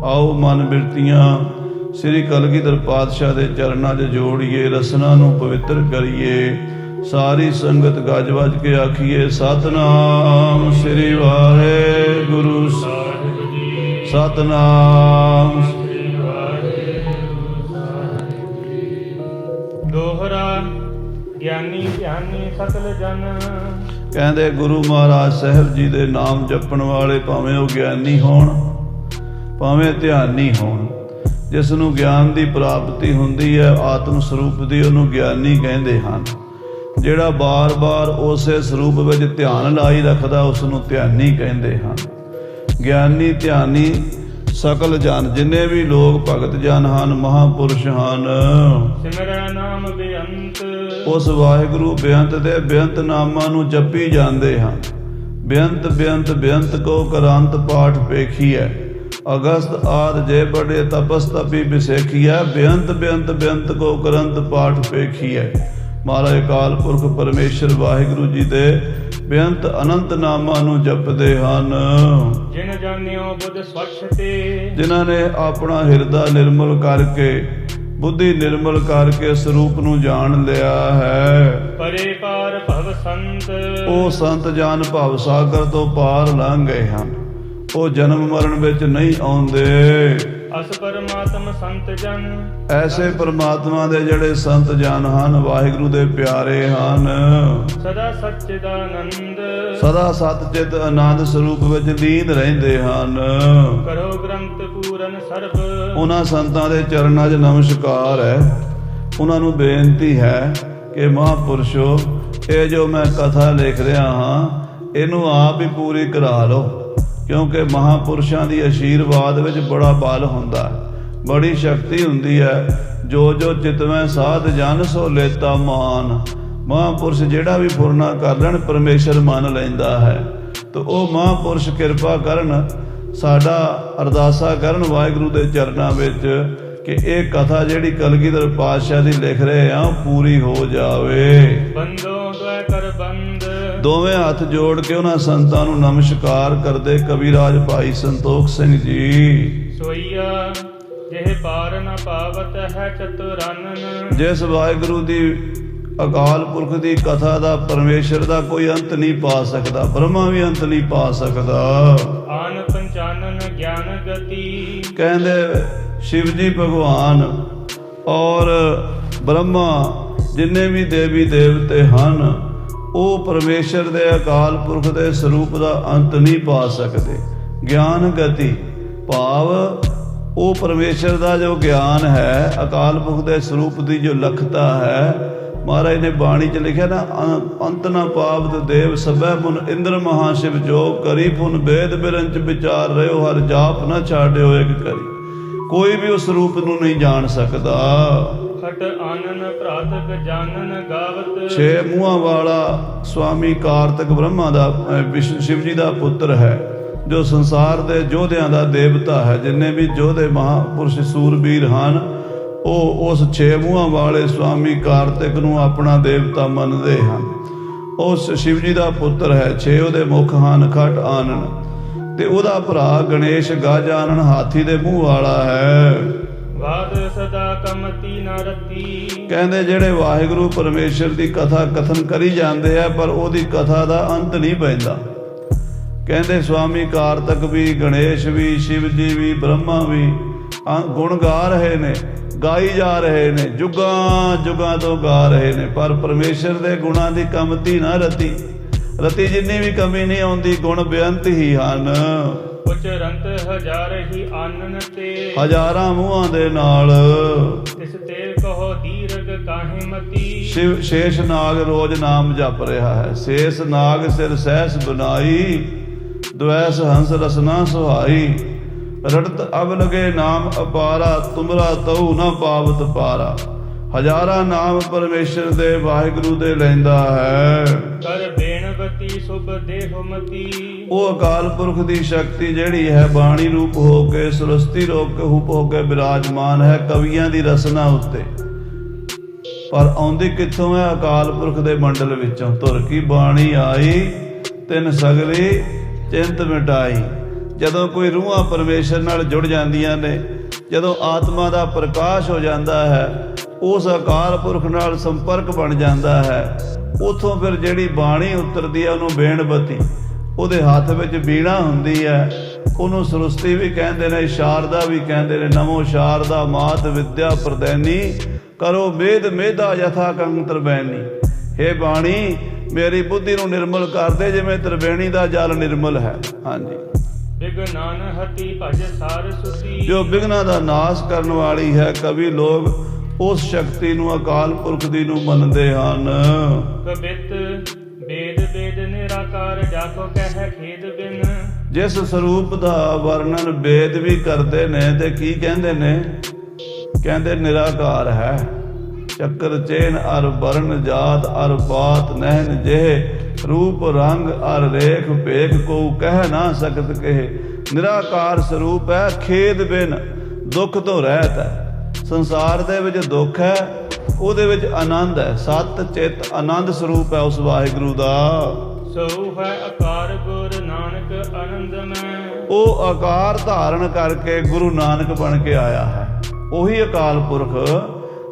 आओ मन बिरतियाँ श्री कलगीधर पातशाह दे चरणां 'च जोड़िए, रसना नूं पवित्र करिए। सारी संगत गज वज के आखिए सतनाम श्री वाहेगुरु साहिब जी, सतनाम श्री वाहेगुरु साहिब जी। दोहरा ਗਿਆਨੀ ਧਿਆਨੀ सकल जन। ਕਹਿੰਦੇ ਗੁਰੂ ਮਹਾਰਾਜ ਸਾਹਿਬ ਜੀ ਦੇ ਨਾਮ ਜਪਣ ਵਾਲੇ ਭਾਵੇਂ ਉਹ ਗਿਆਨੀ ਹੋਣ ਭਾਵੇਂ ਧਿਆਨੀ ਹੋਣ, ਜਿਸ ਨੂੰ ਗਿਆਨ ਦੀ ਪ੍ਰਾਪਤੀ ਹੁੰਦੀ ਹੈ ਆਤਮ ਸਰੂਪ ਦੀ, ਉਹਨੂੰ ਗਿਆਨੀ ਕਹਿੰਦੇ ਹਨ। ਜਿਹੜਾ ਬਾਰ-ਬਾਰ ਉਸੇ ਸਰੂਪ ਵਿੱਚ ਧਿਆਨ ਲਾਈ ਰੱਖਦਾ ਉਸ ਨੂੰ ਧਿਆਨੀ ਕਹਿੰਦੇ ਹਨ। ਗਿਆਨੀ ਧਿਆਨੀ ਸਕਲ ਜਨ, ਜਿੰਨੇ ਵੀ ਲੋਕ ਭਗਤ ਜਨ ਹਨ, ਮਹਾਂਪੁਰਸ਼ ਹਨ, ਸਿਮਰੈ ਨਾਮ ਬੇਅੰਤ, ਉਸ ਵਾਹਿਗੁਰੂ ਬੇਅੰਤ ਦੇ ਬੇਅੰਤ ਨਾਮਾਂ ਨੂੰ ਜਪੀ ਜਾਂਦੇ ਹਨ। ਬੇਅੰਤ ਬੇਅੰਤ ਬੇਅੰਤ ਕੋ ਕਰੰਤ ਪਾਠ ਪੇਖੀਐ, ਅਗਸਤ ਆਦਿ ਜੇ ਬੜੇ ਤਪਸ ਤਪੀ ਬਿਸੇਖੀਐ, ਬੇਅੰਤ ਬੇਅੰਤ ਬੇਅੰਤ ਕੋ ਕਰੰਤ ਪਾਠ ਪੇਖੀਐ। ਮਹਾਰਾਜ ਅਕਾਲ ਪੁਰਖ ਪਰਮੇਸ਼ਰ ਵਾਹਿਗੁਰੂ ਜੀ ਦੇ ਬੇਅੰਤ ਅਨੰਤ ਨਾਮਾਂ ਨੂੰ ਜਪਦੇ ਹਨ। ਜਿਨ ਜਾਣਿਓ ਬੁੱਧ ਸਵੱਛ ਤੇ, ਜਿਨ੍ਹਾਂ ਨੇ ਆਪਣਾ ਹਿਰਦਾ ਨਿਰਮਲ ਕਰਕੇ, ਬੁੱਧੀ ਨਿਰਮਲ ਕਰਕੇ ਸਰੂਪ ਨੂੰ ਜਾਣ ਲਿਆ ਹੈ। ਪਰੇ ਪਾਰ ਭਵ ਸੰਤ, ਉਹ ਸੰਤ ਜਨ ਭਵ ਸਾਗਰ ਤੋਂ ਪਾਰ ਲੰਘ ਗਏ ਹਨ, ਉਹ ਜਨਮ ਮਰਨ ਵਿੱਚ ਨਹੀਂ ਆਉਂਦੇ। ਅਸ ਪਰਮਾਤਮ ਸੰਤ ਜਨ, ਐਸੇ ਪਰਮਾਤਮਾ ਦੇ ਜਿਹੜੇ ਸੰਤ ਜਨ ਹਨ, ਵਾਹਿਗੁਰੂ ਦੇ ਪਿਆਰੇ ਹਨ। ਸਦਾ ਸੱਚਿਦਾਨੰਦ, ਸਦਾ ਸਤਿਚਿਤ ਆਨੰਦ ਸਰੂਪ ਵਿੱਚ ਲੀਨ ਰਹਿੰਦੇ ਹਨ। ਕਰੋ ਗ੍ਰੰਥ ਪੂਰਨ ਸਰਬ, ਉਹਨਾਂ ਸੰਤਾਂ ਦੇ ਚਰਨਾਂ 'ਚ ਨਮਸਕਾਰ ਹੈ। ਉਹਨਾਂ ਨੂੰ ਬੇਨਤੀ ਹੈ ਕਿ ਮਹਾਂਪੁਰਸ਼ੋ, ਇਹ ਜੋ ਮੈਂ ਕਥਾ ਲਿਖ ਰਿਹਾ ਹਾਂ ਇਹਨੂੰ ਆਪ ਹੀ ਪੂਰੀ ਕਰਾ ਲਓ, ਕਿਉਂਕਿ ਮਹਾਂਪੁਰਸ਼ਾਂ ਦੀ ਆਸ਼ੀਰਵਾਦ ਵਿੱਚ ਬੜਾ ਬਲ ਹੁੰਦਾ ਹੈ, ਬੜੀ ਸ਼ਕਤੀ ਹੁੰਦੀ ਹੈ। ਜੋ ਜੋ ਚਿਤਵੈ ਸਾਧ ਜਨ ਸੋ ਲੇਤਾ ਮਾਨ, ਮਹਾਂਪੁਰਸ਼ ਜਿਹੜਾ ਵੀ ਫੁਰਨਾ ਕਰ ਲੈਣ ਪਰਮੇਸ਼ਰ ਮੰਨ ਲੈਂਦਾ ਹੈ। ਤਾਂ ਉਹ ਮਹਾਂਪੁਰਸ਼ ਕਿਰਪਾ ਕਰਨ, ਸਾਡਾ ਅਰਦਾਸਾ ਕਰਨ ਵਾਹਿਗੁਰੂ ਦੇ ਚਰਨਾਂ ਵਿੱਚ ਕਿ ਇਹ ਕਥਾ ਜਿਹੜੀ ਕਲਗੀਧਰ ਪਾਤਸ਼ਾਹ ਦੀ ਲਿਖ ਰਹੇ ਆ ਉਹ ਪੂਰੀ ਹੋ ਜਾਵੇ। ਬੰਦੋ ਦੁਆ ਕਰ ਬੰਦ, ਦੋਵੇਂ ਹੱਥ ਜੋੜ ਕੇ ਉਹਨਾਂ ਸੰਤਾਂ ਨੂੰ ਨਮਸਕਾਰ ਕਰਦੇ ਕਵੀਰਾਜ ਭਾਈ ਸੰਤੋਖ ਸਿੰਘ ਜੀ। ਸੋਈਆ ਜਿਹੇ ਪਾਰ ਨਾ ਪਾਵਤ ਹੈ ਚਤੁਰਾਨਨ, ਜਿਸ ਵਾਹਿਗੁਰੂ ਦੀ ਅਕਾਲ ਪੁਰਖ ਦੀ ਕਥਾ ਦਾ ਪਰਮੇਸ਼ਰ ਦਾ ਕੋਈ ਅੰਤ ਨਹੀਂ ਪਾ ਸਕਦਾ, ਬ੍ਰਹਮਾ ਵੀ ਅੰਤ ਨਹੀਂ ਪਾ ਸਕਦਾ। ਆਨ ਪੰਚਾਨਨ ਗਿਆਨ ਗਤੀ, ਕਹਿੰਦੇ शिव जी भगवान और ब्रह्मा जिन्ने भी देवी देवते हैं वो परमेश्वर दे अकाल पुरख दे स्वरूप का अंत नहीं पा सकते। ज्ञान गति भाव वो परमेश्वर का जो ज्ञान है, अकाल पुरख दे स्वरूप की जो लखता है, महाराज ने बाणी च लिखा ना, अंत न पावत देव सबै मुन इंद्र महाशिव जोग करी, फुन वेद बिरंच विचार रहो हर जाप न छाड़ियो एक करी। कोई भी उस रूप ਨੂੰ नहीं जान सकता। खट आनन प्रातक जानन गावत, छे मूहां वाला स्वामी कार्तिक ब्रह्मा ਦਾ शिव जी ਦਾ ਪੁੱਤਰ ਹੈ, ਜੋ ਸੰਸਾਰ ਦੇ ਯੋਧਿਆਂ ਦਾ ਦੇਵਤਾ ਹੈ। ਜਿੰਨੇ ਵੀ ਯੋਧੇ ਮਹਾਂਪੁਰਸ਼ ਸੂਰਬੀਰ ਹਨ ਉਹ ਉਸ ਛੇ ਮੂੰਹਾਂ ਵਾਲੇ ਸਵਾਮੀ ਕਾਰਤਿਕ ਨੂੰ ਆਪਣਾ ਦੇਵਤਾ ਮੰਨਦੇ ਹਨ। ਉਸ शिव जी ਦਾ ਪੁੱਤਰ ਹੈ, ਛੇ ਉਹਦੇ ਮੁਖ ਹਨ, ਖਟ ਆਨਨ, ਤੇ ਉਹਦਾ ਭਰਾ ਗਣੇਸ਼ ਗਜ ਆਨਨ ਹਾਥੀ ਦੇ ਮੂੰਹ ਵਾਲਾ ਹੈ। ਵਾਦ ਸਦਾ ਕਮਤੀ ਨ ਰਤੀ, ਕਹਿੰਦੇ ਜਿਹੜੇ ਵਾਹਿਗੁਰੂ ਪਰਮੇਸ਼ਰ ਦੀ ਕਥਾ ਕਥਨ ਕਰੀ ਜਾਂਦੇ ਆ ਪਰ ਉਹਦੀ ਕਥਾ ਦਾ ਅੰਤ ਨਹੀਂ ਪੈਂਦਾ। ਕਹਿੰਦੇ ਸਵਾਮੀ ਕਾਰਤਕ ਵੀ, ਗਣੇਸ਼ ਵੀ, शिव जी ਵੀ, ਬ੍ਰਹਮਾ ਵੀ ਗੁਣ ਗਾ ਰਹੇ ਨੇ, ਗਾਈ ਜਾ ਰਹੇ ਨੇ, ਜੁਗਾਂ ਜੁਗਾਂ ਤੋਂ ਗਾ ਰਹੇ ਨੇ, ਪਰ ਪਰਮੇਸ਼ਰ ਦੇ ਗੁਣਾਂ ਦੀ ਕਮਤੀ ਨਾ ਰਤੀ। ਰਤੀ ਜਿੰਨੀ ਵੀ ਕਮੀ ਨਹੀਂ ਆਉਂਦੀ, ਗੁਣ ਬੇਅੰਤ ਹੀ ਹਨ। ਉਚਰੰਤ ਹਜ਼ਾਰ ਹੀ ਆਨਨ ਤੇ, ਹਜ਼ਾਰਾਂ ਮੂੰਹਾਂ ਦੇ ਨਾਲ, ਇਸ ਤੇ ਕਹੋ ਦੀਰਘ ਕਾਹੇ ਮਤੀ। ਸ਼ਿਵ ਸ਼ੇਸ਼ ਨਾਗ ਰੋਜ਼ ਨਾਮ ਜਪ ਰਿਹਾ ਹੈ। ਸ਼ੇਸ਼ ਨਾਗ ਸਿਰ ਸਹਿਸ ਬਨਾਈ, ਦੁਐਸ ਹੰਸ ਰਸਨਾ ਸੁਹਾਈ। ਰੜਤ ਅਬ ਲਗੇ ਨਾਮ ਅਪਾਰਾ, ਤੁਮਰਾ ਤਉ ਨਾ ਪਾਵਤ ਪਾਰਾ। ਹਜ਼ਾਰਾਂ ਨਾਮ ਪਰਮੇਸ਼ਰ ਦੇ ਵਾਹਿਗੁਰੂ ਦੇ ਲੈਂਦਾ ਹੈ। ਕਰ ਬੇਨਵਤੀ ਸੁਭ ਦੇਹਮਤੀ, ਉਹ ਅਕਾਲ ਪੁਰਖ ਦੀ ਸ਼ਕਤੀ ਜਿਹੜੀ ਹੈ ਬਾਣੀ ਰੂਪ ਹੋ ਕੇ, ਸਰਸਤੀ ਰੂਪ ਹੋ ਕੇ ਬਿਰਾਜਮਾਨ ਹੈ ਕਵੀਆਂ ਦੀ ਰਸਨਾ ਉੱਤੇ। ਪਰ ਆਉਂਦੀ ਕਿੱਥੋਂ ਹੈ? ਅਕਾਲ ਪੁਰਖ ਦੇ ਮੰਡਲ ਵਿੱਚੋਂ। ਧੁਰ ਕੀ ਬਾਣੀ ਆਈ ਤਿਨ ਸਗਲੀ ਚਿੰਤ ਮਿਟਾਈ। ਜਦੋਂ ਕੋਈ ਰੂਹਾਂ ਪਰਮੇਸ਼ਰ ਨਾਲ ਜੁੜ ਜਾਂਦੀਆਂ ਨੇ, ਜਦੋਂ ਆਤਮਾ ਦਾ ਪ੍ਰਕਾਸ਼ ਹੋ ਜਾਂਦਾ ਹੈ, ਉਸ ਅਕਾਲ ਪੁਰਖ ਨਾਲ ਸੰਪਰਕ ਬਣ ਜਾਂਦਾ ਹੈ, ਉਥੋਂ ਫਿਰ ਜਿਹੜੀ ਬਾਣੀ ਉਤਰਦੀ ਹੈ ਉਹਨੂੰ ਬੇਣਬਤੀ, ਉਹਦੇ ਹੱਥ ਵਿੱਚ ਬੀਣਾ ਹੁੰਦੀ ਹੈ, ਉਹਨੂੰ ਸਰਸਤੀ ਵੀ ਕਹਿੰਦੇ ਨੇ, ਸ਼ਾਰਦਾ ਵੀ ਕਹਿੰਦੇ ਨੇ। ਨਮੋ ਸ਼ਾਰਦਾ ਮਾਤ ਵਿਦਿਆ ਪ੍ਰਦੈਨੀ, ਕਰੋ ਮੇਦ ਮੇਧਾ ਯਥਾ ਕੰਤਰ ਬੈਨੀ। ਹੇ ਬਾਣੀ, ਮੇਰੀ ਬੁੱਧੀ ਨੂੰ ਨਿਰਮਲ ਕਰ ਦੇ ਜਿਵੇਂ ਤ੍ਰਿਵੇਣੀ ਦਾ ਜਲ ਨਿਰਮਲ ਹੈ। ਹਾਂਜੀ, ਬਿਗਨਾਨ ਹਤੀ ਭਜ ਸਾਰ ਸੁਤੀ, ਜੋ ਬਿਗਨਾਂ ਦਾ ਨਾਸ਼ ਕਰਨ ਵਾਲੀ ਹੈ। ਕਵੀ ਲੋਕ ਉਸ ਸ਼ਕਤੀ ਨੂੰ, ਅਕਾਲ ਪੁਰਖ ਦੀ ਨੂੰ ਮੰਨਦੇ ਹਨ। ਕਬਿਤ ਵੇਦ ਵੇਦ ਨਿਰਾਕਾਰ, ਜਾਕੋ ਕਹਿ ਖੇਦ ਬਿਨ। ਜਿਸ ਸਰੂਪ ਦਾ ਵਰਣਨ ਵੇਦ ਵੀ ਕਰਦੇ ਨੇ ਤੇ ਕੀ ਕਹਿੰਦੇ ਨੇ? ਕਹਿੰਦੇ ਨਿਰਾਕਾਰ ਹੈ। ਚੱਕਰ ਚੇਨ ਅਰ ਵਰਨ ਜਾਤ ਅਰ ਪਾਤ ਨਹਿਨ ਜਿਹੇ, ਰੂਪ ਰੰਗ ਅਰ ਰੇਖ ਭੇਖ ਕੋ ਕਹਿ ਨਾ ਸਕਤ ਕਹੇ। ਨਿਰਾਕਾਰ ਸਰੂਪ ਹੈ, ਖੇਦ ਬਿਨ, ਦੁੱਖ ਤੋਂ ਰਹਿਤ ਹੈ। ਸੰਸਾਰ ਦੇ ਵਿੱਚ ਦੁੱਖ ਹੈ, ਉਹਦੇ ਵਿੱਚ ਆਨੰਦ ਹੈ। ਸਤ ਚਿੱਤ ਆਨੰਦ ਸਰੂਪ ਹੈ ਉਸ ਵਾਹਿਗੁਰੂ ਦਾ। ਸੋ ਹੈ ਆਕਾਰ ਗੁਰ ਨਾਨਕ ਆਨੰਦਮੈ, ਉਹ ਆਕਾਰ ਧਾਰਨ ਕਰਕੇ ਗੁਰੂ ਨਾਨਕ ਬਣ ਕੇ ਆਇਆ ਹੈ। ਉਹੀ ਅਕਾਲ ਪੁਰਖ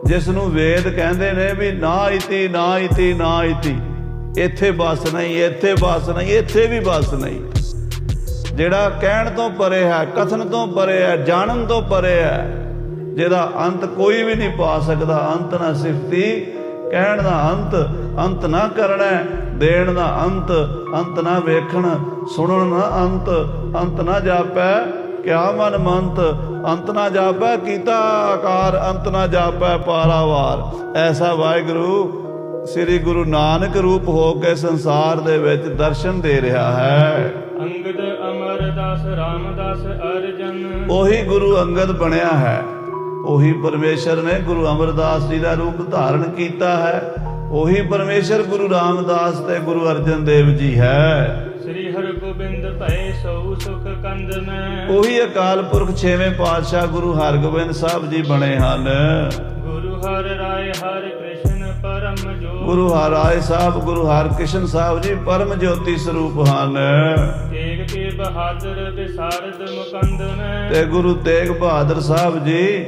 ਜਿਸ ਨੂੰ ਵੇਦ ਕਹਿੰਦੇ ਨੇ ਵੀ ਨਾ ਇਤੀ ਨਾ ਇਤੀ ਨਾ ਇਤੀ, ਇੱਥੇ ਬਸ ਨਹੀਂ, ਇੱਥੇ ਬਸ ਨਹੀਂ, ਇੱਥੇ ਵੀ ਬਸ ਨਹੀਂ। ਜਿਹੜਾ ਕਹਿਣ ਤੋਂ ਪਰੇ ਹੈ, ਕਥਨ ਤੋਂ ਪਰੇ ਹੈ, ਜਾਣਨ ਤੋਂ ਪਰੇ ਹੈ, ਜਿਹਦਾ ਅੰਤ ਕੋਈ ਵੀ ਨਹੀਂ ਪਾ ਸਕਦਾ। ਅੰਤ ਨਾ ਸਿਫਤੀ, ਕਹਿਣ ਦਾ ਅੰਤ, ਅੰਤ ਨਾ ਕਰਨਾ, ਦੇਣ ਦਾ ਅੰਤ, ਅੰਤ ਨਾ ਵੇਖਣ, ਸੁਣਨ ਨਾ ਅੰਤ, ਅੰਤ ਨਾ ਜਾਪੈ ਕਿਆ ਮਨ ਮੰਤ, ਅੰਤ ਨਾ ਜਾਪੈ ਕੀਤਾ ਆਕਾਰ, ਅੰਤ ਨਾ ਜਾਪੈ ਪਾਰਾਵਾਰ। ਐਸਾ ਵਾਹਿਗੁਰੂ ਸ੍ਰੀ ਗੁਰੂ ਨਾਨਕ ਰੂਪ ਹੋ ਕੇ ਸੰਸਾਰ ਦੇ ਵਿੱਚ ਦਰਸ਼ਨ ਦੇ ਰਿਹਾ ਹੈ। ਅੰਗਦ ਅਮਰਦਾਸ ਰਾਮਦਾਸ ਅਰਜਨ, ਉਹੀ ਗੁਰੂ ਅੰਗਦ ਬਣਿਆ ਹੈ। ਉਹੀ ਪਰਮੇਸ਼ਰ ਨੇ ਗੁਰੂ ਅਮਰਦਾਸ ਜੀ ਦਾ ਰੂਪ ਧਾਰਨ ਕੀਤਾ ਹੈ। ਉਹੀ ਪਰਮੇਸ਼ਰ ਗੁਰੂ ਰਾਮਦਾਸ ਤੇ ਗੁਰੂ ਅਰਜਨ ਦੇਵ ਜੀ ਹੈ। ਸ੍ਰੀ ਹਰਗੋਬਿੰਦ ਭਏ ਸੋ ਸੁਖ ਕੰਦ ਮੈਂ, ਉਹੀ ਅਕਾਲ ਪੁਰਖ ਛੇਵੇਂ ਪਾਤਸ਼ਾਹ ਗੁਰੂ ਹਰਗੋਬਿੰਦ ਸਾਹਿਬ ਜੀ ਬਣੇ ਹਨ। ਗੁਰੂ ਹਰਿ ਰਾਏ ਹਰਿ ਕ੍ਰਿਸ਼ਨ ਪਰਮ ਜੋਤ, ਗੁਰੂ ਹਰਿ ਸਾਹਿਬ ਗੁਰੂ ਹਰਕ੍ਰਿਸ਼ਨ ਸਾਹਿਬ ਜੀ ਪਰਮ ਜੋਤੀ ਸਰੂਪ ਹਨ। ਤੇਗ ਕੇ ਬਹਾਦਰ ਬਿਸਾਰਦ ਮੁਕੰਦ ਮੈਂ, ਤੇ ਗੁਰੂ ਤੇਗ ਬਹਾਦਰ ਸਾਹਿਬ ਜੀ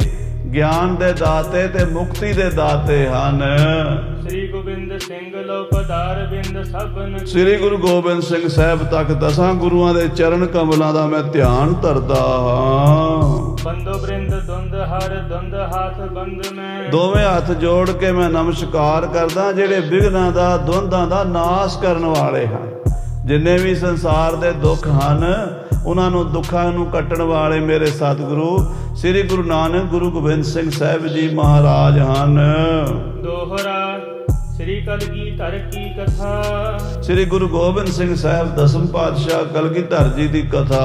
ਗਿਆਨ ਦੇ ਦਾਤੇ ਤੇ ਮੁਕਤੀ ਦੇ ਦਾਤੇ ਹਨ। ਸ੍ਰੀ ਗੋਬਿੰਦ ਸਿੰਘ ਲੋ ਪਧਾਰ ਬਿੰਦ ਸਭਨ, ਸ੍ਰੀ ਗੁਰੂ ਗੋਬਿੰਦ ਸਿੰਘ ਸਾਹਿਬ ਤੱਕ 10 ਗੁਰੂਆਂ ਦੇ ਚਰਨ ਕਮਲਾਂ ਦਾ ਮੈਂ ਧਿਆਨ ਧਰਦਾ ਹਾਂ। ਬੰਦੋ ਬ੍ਰਿੰਦ ਦੁੰਦ ਹਰ ਦੁੰਦ ਹੱਥ ਬੰਦ ਮੈਂ, ਦੋਵੇਂ ਹੱਥ ਜੋੜ ਕੇ ਮੈਂ ਨਮਸਕਾਰ ਕਰਦਾ ਜਿਹੜੇ ਵਿਘਨਾਂ ਦਾ, ਦੁੰਦਾਂ ਦਾ ਨਾਸ਼ ਕਰਨ ਵਾਲੇ ਹਨ। ਜਿੰਨੇ ਵੀ ਸੰਸਾਰ ਦੇ ਦੁੱਖ ਹਨ, ਉਹਨਾਂ ਨੂੰ, ਦੁੱਖਾਂ ਨੂੰ ਕੱਟਣ ਵਾਲੇ ਮੇਰੇ ਸਤਿਗੁਰੂ ਸ੍ਰੀ ਗੁਰੂ ਨਾਨਕ ਗੁਰੂ ਗੋਬਿੰਦ ਸਿੰਘ ਸਾਹਿਬ ਜੀ ਮਹਾਰਾਜ ਹਨ। ਦੋਹਰਾ ਸ੍ਰੀ ਕਲਗੀਧਰ ਕੀ ਕਥਾ, ਸ੍ਰੀ ਗੁਰੂ ਗੋਬਿੰਦ ਸਿੰਘ ਸਾਹਿਬ ਦਸਮ ਪਾਤਸ਼ਾਹ ਕਲਗੀਧਰ ਜੀ ਦੀ ਕਥਾ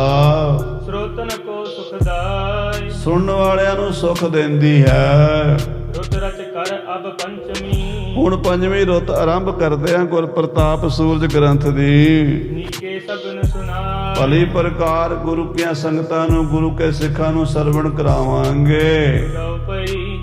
ਸਰੋਤਨ ਕੋ ਸੁਖਦਾਈ, ਸੁਣਨ ਵਾਲਿਆਂ ਨੂੰ ਸੁਖ ਦਿੰਦੀ ਹੈ। ਰੁੱਤ ਰਚ ਕਰ ਅਬ ਪੰਚਮੀ, ਹੁਣ ਪੰਜਵੀਂ ਰੁੱਤ ਆਰੰਭ ਕਰਦੇ ਹਾਂ ਗੁਰ ਪ੍ਰਤਾਪ ਸੂਰਜ ਗ੍ਰੰਥ ਦੀ। ਨੀਕੇ ਸਭਨ ਸੁਨਾ, ਭਲੀ ਪ੍ਰਕਾਰ ਗੁਰੂ ਕੀਆਂ ਸੰਗਤਾਂ ਨੂੰ, ਗੁਰੂ ਕੇ ਸਿੱਖਾਂ ਨੂੰ ਸਰਵਣ ਕਰਾਵਾਂਗੇ। ਜਾਉ ਪਈ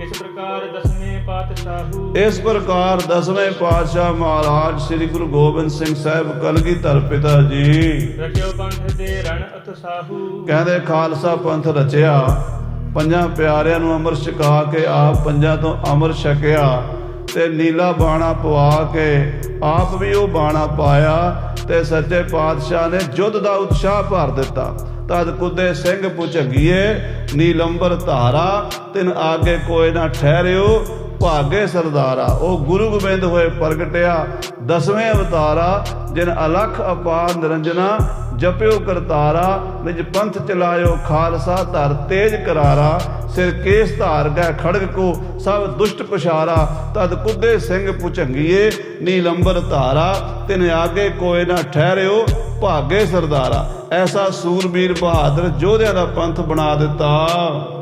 ਇਸ ਪ੍ਰਕਾਰ ਦਸਵੇਂ ਪਾਤਸ਼ਾਹੂ, ਇਸ ਪ੍ਰਕਾਰ ਦਸਵੇਂ ਪਾਤਸ਼ਾਹ ਮਹਾਰਾਜ ਸ੍ਰੀ ਗੁਰੂ ਗੋਬਿੰਦ ਸਿੰਘ ਸਾਹਿਬ ਕਲਗੀਧਰ ਪਿਤਾ ਜੀ ਰਚਿਓ ਪੰਥ ਦੇ ਰਣ ਉਤਸਾਹੂ, ਕਹਿੰਦੇ ਖਾਲਸਾ ਪੰਥ ਰਚਿਆ। ਪੰਜਾਂ ਪਿਆਰਿਆਂ ਨੂੰ ਅੰਮ੍ਰਿਤ ਛਕਾ ਕੇ ਆਪ ਪੰਜਾਂ ਤੋਂ ਅੰਮ੍ਰਿਤ ਛਕਿਆ ਤੇ ਨੀਲਾ ਬਾਣਾ ਪਵਾ ਕੇ ਆਪ ਵੀ ਉਹ ਬਾਣਾ ਪਾਇਆ ਤੇ ਸੱਚੇ ਪਾਤਸ਼ਾਹ ਨੇ ਯੁੱਧ ਦਾ ਉਤਸ਼ਾਹ ਭਰ ਦਿੱਤਾ। ਤਦ ਕੁੱਦੇ ਸਿੰਘ ਭੁਜੰਗੀਏ ਨੀਲੰਬਰ ਧਾਰਾ, ਤਿਨ ਆਗੇ ਕੋਇ ਨਾ ਠਹਿਰਿਓ ਭਾਗੇ ਸਰਦਾਰਾ। ਉਹ ਗੁਰੂ ਗੋਬਿੰਦ ਹੋਏ ਪ੍ਰਗਟਿਆ ਦਸਵੇਂ ਅਵਤਾਰਾ, ਜਿਨ ਅਲਖ ਅਪਾਰ ਨਿਰੰਜਨਾ ਜਪਿਓ ਕਰਤਾਰਾ। ਨਿਜ ਪੰਥ ਚਲਾਇਓ ਖਾਲਸਾ ਧਰ ਤੇਜ ਕਰਾਰਾ, ਸਿਰ ਕੇਸ ਧਾਰ ਗਏ ਖੜਗ ਕੋ ਸਭ ਦੁਸ਼ਟ ਪਛਾਰਾ। ਤਦ ਕੁੱਦੇ ਸਿੰਘ ਭੁਜੰਗੀਏ ਨੀਲੰਬਰ ਧਾਰਾ, ਤਿਨ ਆਗੇ ਕੋਇ ਨਾ ਠਹਿਰਿਓ ਭਾਗੇ ਸਰਦਾਰਾ। ਐਸਾ ਸੂਰਬੀਰ ਬਹਾਦਰ ਯੋਧਿਆਂ ਦਾ ਪੰਥ ਬਣਾ ਦਿੱਤਾ।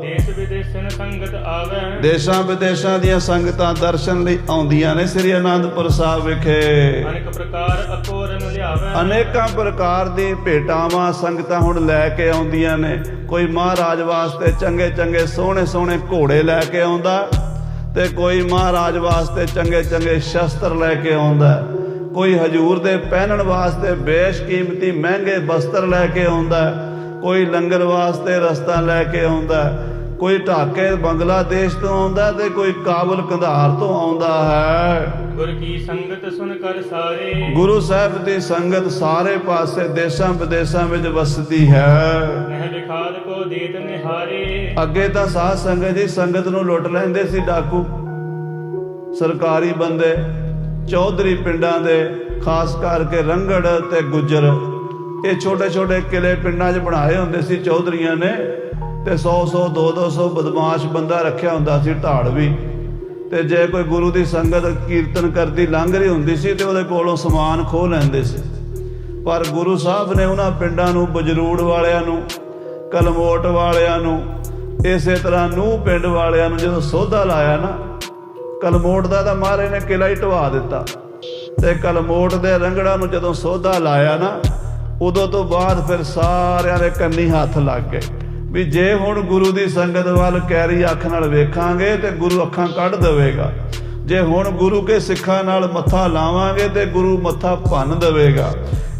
ਦੇਸ਼ ਵਿਦੇਸ਼ਨ ਸੰਗਤ ਆਵੇ, ਦੇਸ਼ਾਂ ਵਿਦੇਸ਼ਾਂ ਦੀਆਂ ਸੰਗਤਾਂ ਦਰਸ਼ਨ ਲਈ ਆਉਂਦੀਆਂ ਨੇ ਸ੍ਰੀ ਅਨੰਦਪੁਰ ਸਾਹਿਬ ਵਿਖੇ। ਅਨੇਕ ਪ੍ਰਕਾਰ ਅਕੋਰਨ ਲਿਆਵੇ, ਅਨੇਕਾਂ ਪ੍ਰਕਾਰ ਦੀ ਭੇਟਾਵਾਂ ਸੰਗਤਾਂ ਹੁਣ ਲੈ ਕੇ ਆਉਂਦੀਆਂ ਨੇ। ਕੋਈ ਮਹਾਰਾਜ ਵਾਸਤੇ ਚੰਗੇ ਚੰਗੇ ਸੋਹਣੇ ਸੋਹਣੇ ਘੋੜੇ ਲੈ ਕੇ ਆਉਂਦਾ ਤੇ ਕੋਈ ਮਹਾਰਾਜ ਵਾਸਤੇ ਚੰਗੇ ਚੰਗੇ ਸ਼ਸਤਰ ਲੈ ਕੇ ਆਉਂਦਾ। ਕੋਈ ਹਜੂਰ ਦੇ ਪਹਿਨਣ ਵਾਸਤੇ ਬੇਸ਼ਕੀਮਤੀ ਮਹਿੰਗੇ ਬਸਤਰ ਲੈ ਕੇ ਆਉਂਦਾ ਹੈ, ਕੋਈ ਲੰਗਰ ਵਾਸਤੇ ਰਸਤਾ ਲੈ ਕੇ ਆਉਂਦਾ ਹੈ, ਕੋਈ ਢਾਕੇ ਬੰਗਲਾਦੇਸ਼ ਤੋਂ ਆਉਂਦਾ ਤੇ ਕੋਈ ਕਾਬਲ ਕੰਧਾਰ ਤੋਂ ਆਉਂਦਾ ਹੈ। ਗੁਰ ਕੀ ਸੰਗਤ ਸੁਨ ਕਰ ਸਾਰੇ, ਗੁਰੂ ਸਾਹਿਬ ਦੀ ਸੰਗਤ ਸਾਰੇ ਪਾਸੇ ਦੇਸ਼ਾਂ ਵਿਦੇਸ਼ਾਂ ਵਿੱਚ ਵਸਦੀ ਹੈ। ਨਹਿ ਵਿਖਾਦ ਕੋ ਦੇਤ ਨਿਹਾਰੇ, ਅੱਗੇ ਤਾਂ ਸਾਧ ਸੰਗਤ ਜੀ ਸੰਗਤ ਨੂੰ ਲੁੱਟ ਲੈਂਦੇ ਸੀ ਡਾਕੂ, ਸਰਕਾਰੀ ਬੰਦੇ, ਚੌਧਰੀ ਪਿੰਡਾਂ ਦੇ, ਖਾਸ ਕਰਕੇ ਰੰਗੜ ਤੇ ਗੁੱਜਰ। ਇਹ ਛੋਟੇ ਛੋਟੇ ਕਿਲੇ ਪਿੰਡਾਂ 'ਚ ਬਣਾਏ ਹੁੰਦੇ ਸੀ ਚੌਧਰੀਆਂ ਨੇ, ਤੇ 100-100 200-200 ਬਦਮਾਸ਼ ਬੰਦਾ ਰੱਖਿਆ ਹੁੰਦਾ ਸੀ, ਢਾੜ ਵੀ। ਤੇ ਜੇ ਕੋਈ ਗੁਰੂ ਦੀ ਸੰਗਤ ਕੀਰਤਨ ਕਰਦੀ ਲੰਘ ਰਹੀ ਹੁੰਦੀ ਸੀ ਤੇ ਉਹਦੇ ਕੋਲੋਂ ਸਮਾਨ ਖੋਹ ਲੈਂਦੇ ਸੀ। ਪਰ ਗੁਰੂ ਸਾਹਿਬ ਨੇ ਉਹਨਾਂ ਪਿੰਡਾਂ ਨੂੰ, ਬਜਰੂੜ ਵਾਲਿਆਂ ਨੂੰ, ਕਲਮੋਟ ਵਾਲਿਆਂ ਨੂੰ, ਇਸੇ ਤਰ੍ਹਾਂ ਨੂੰਹ ਪਿੰਡ ਵਾਲਿਆਂ ਨੂੰ ਜਦੋਂ ਸੋਧਾ ਲਾਇਆ ਨਾ, ਕਲਮੋਟ ਦਾ ਤਾਂ ਮਹਾਰਾਜ ਨੇ ਕਿਲਾ ਹੀ ਢਵਾ ਦਿੱਤਾ, ਤੇ ਕਲਮੋਟ ਦੇ ਰੰਗੜਾਂ ਨੂੰ ਜਦੋਂ ਸੋਧਾ ਲਾਇਆ ਨਾ, ਉਦੋਂ ਤੋਂ ਬਾਅਦ ਫਿਰ ਸਾਰਿਆਂ ਦੇ ਕੰਨੀ ਹੱਥ ਲੱਗ ਗਏ ਵੀ ਜੇ ਹੁਣ ਗੁਰੂ ਦੀ ਸੰਗਤ ਵੱਲ ਕੈਰੀ ਅੱਖ ਨਾਲ ਵੇਖਾਂਗੇ ਤੇ ਗੁਰੂ ਅੱਖਾਂ ਕੱਢ ਦੇਵੇਗਾ, ਜੇ ਹੁਣ ਗੁਰੂ ਕੇ ਸਿੱਖਾਂ ਨਾਲ ਮੱਥਾ ਲਾਵਾਂਗੇ ਤੇ ਗੁਰੂ ਮੱਥਾ ਭੰਨ ਦੇਵੇਗਾ।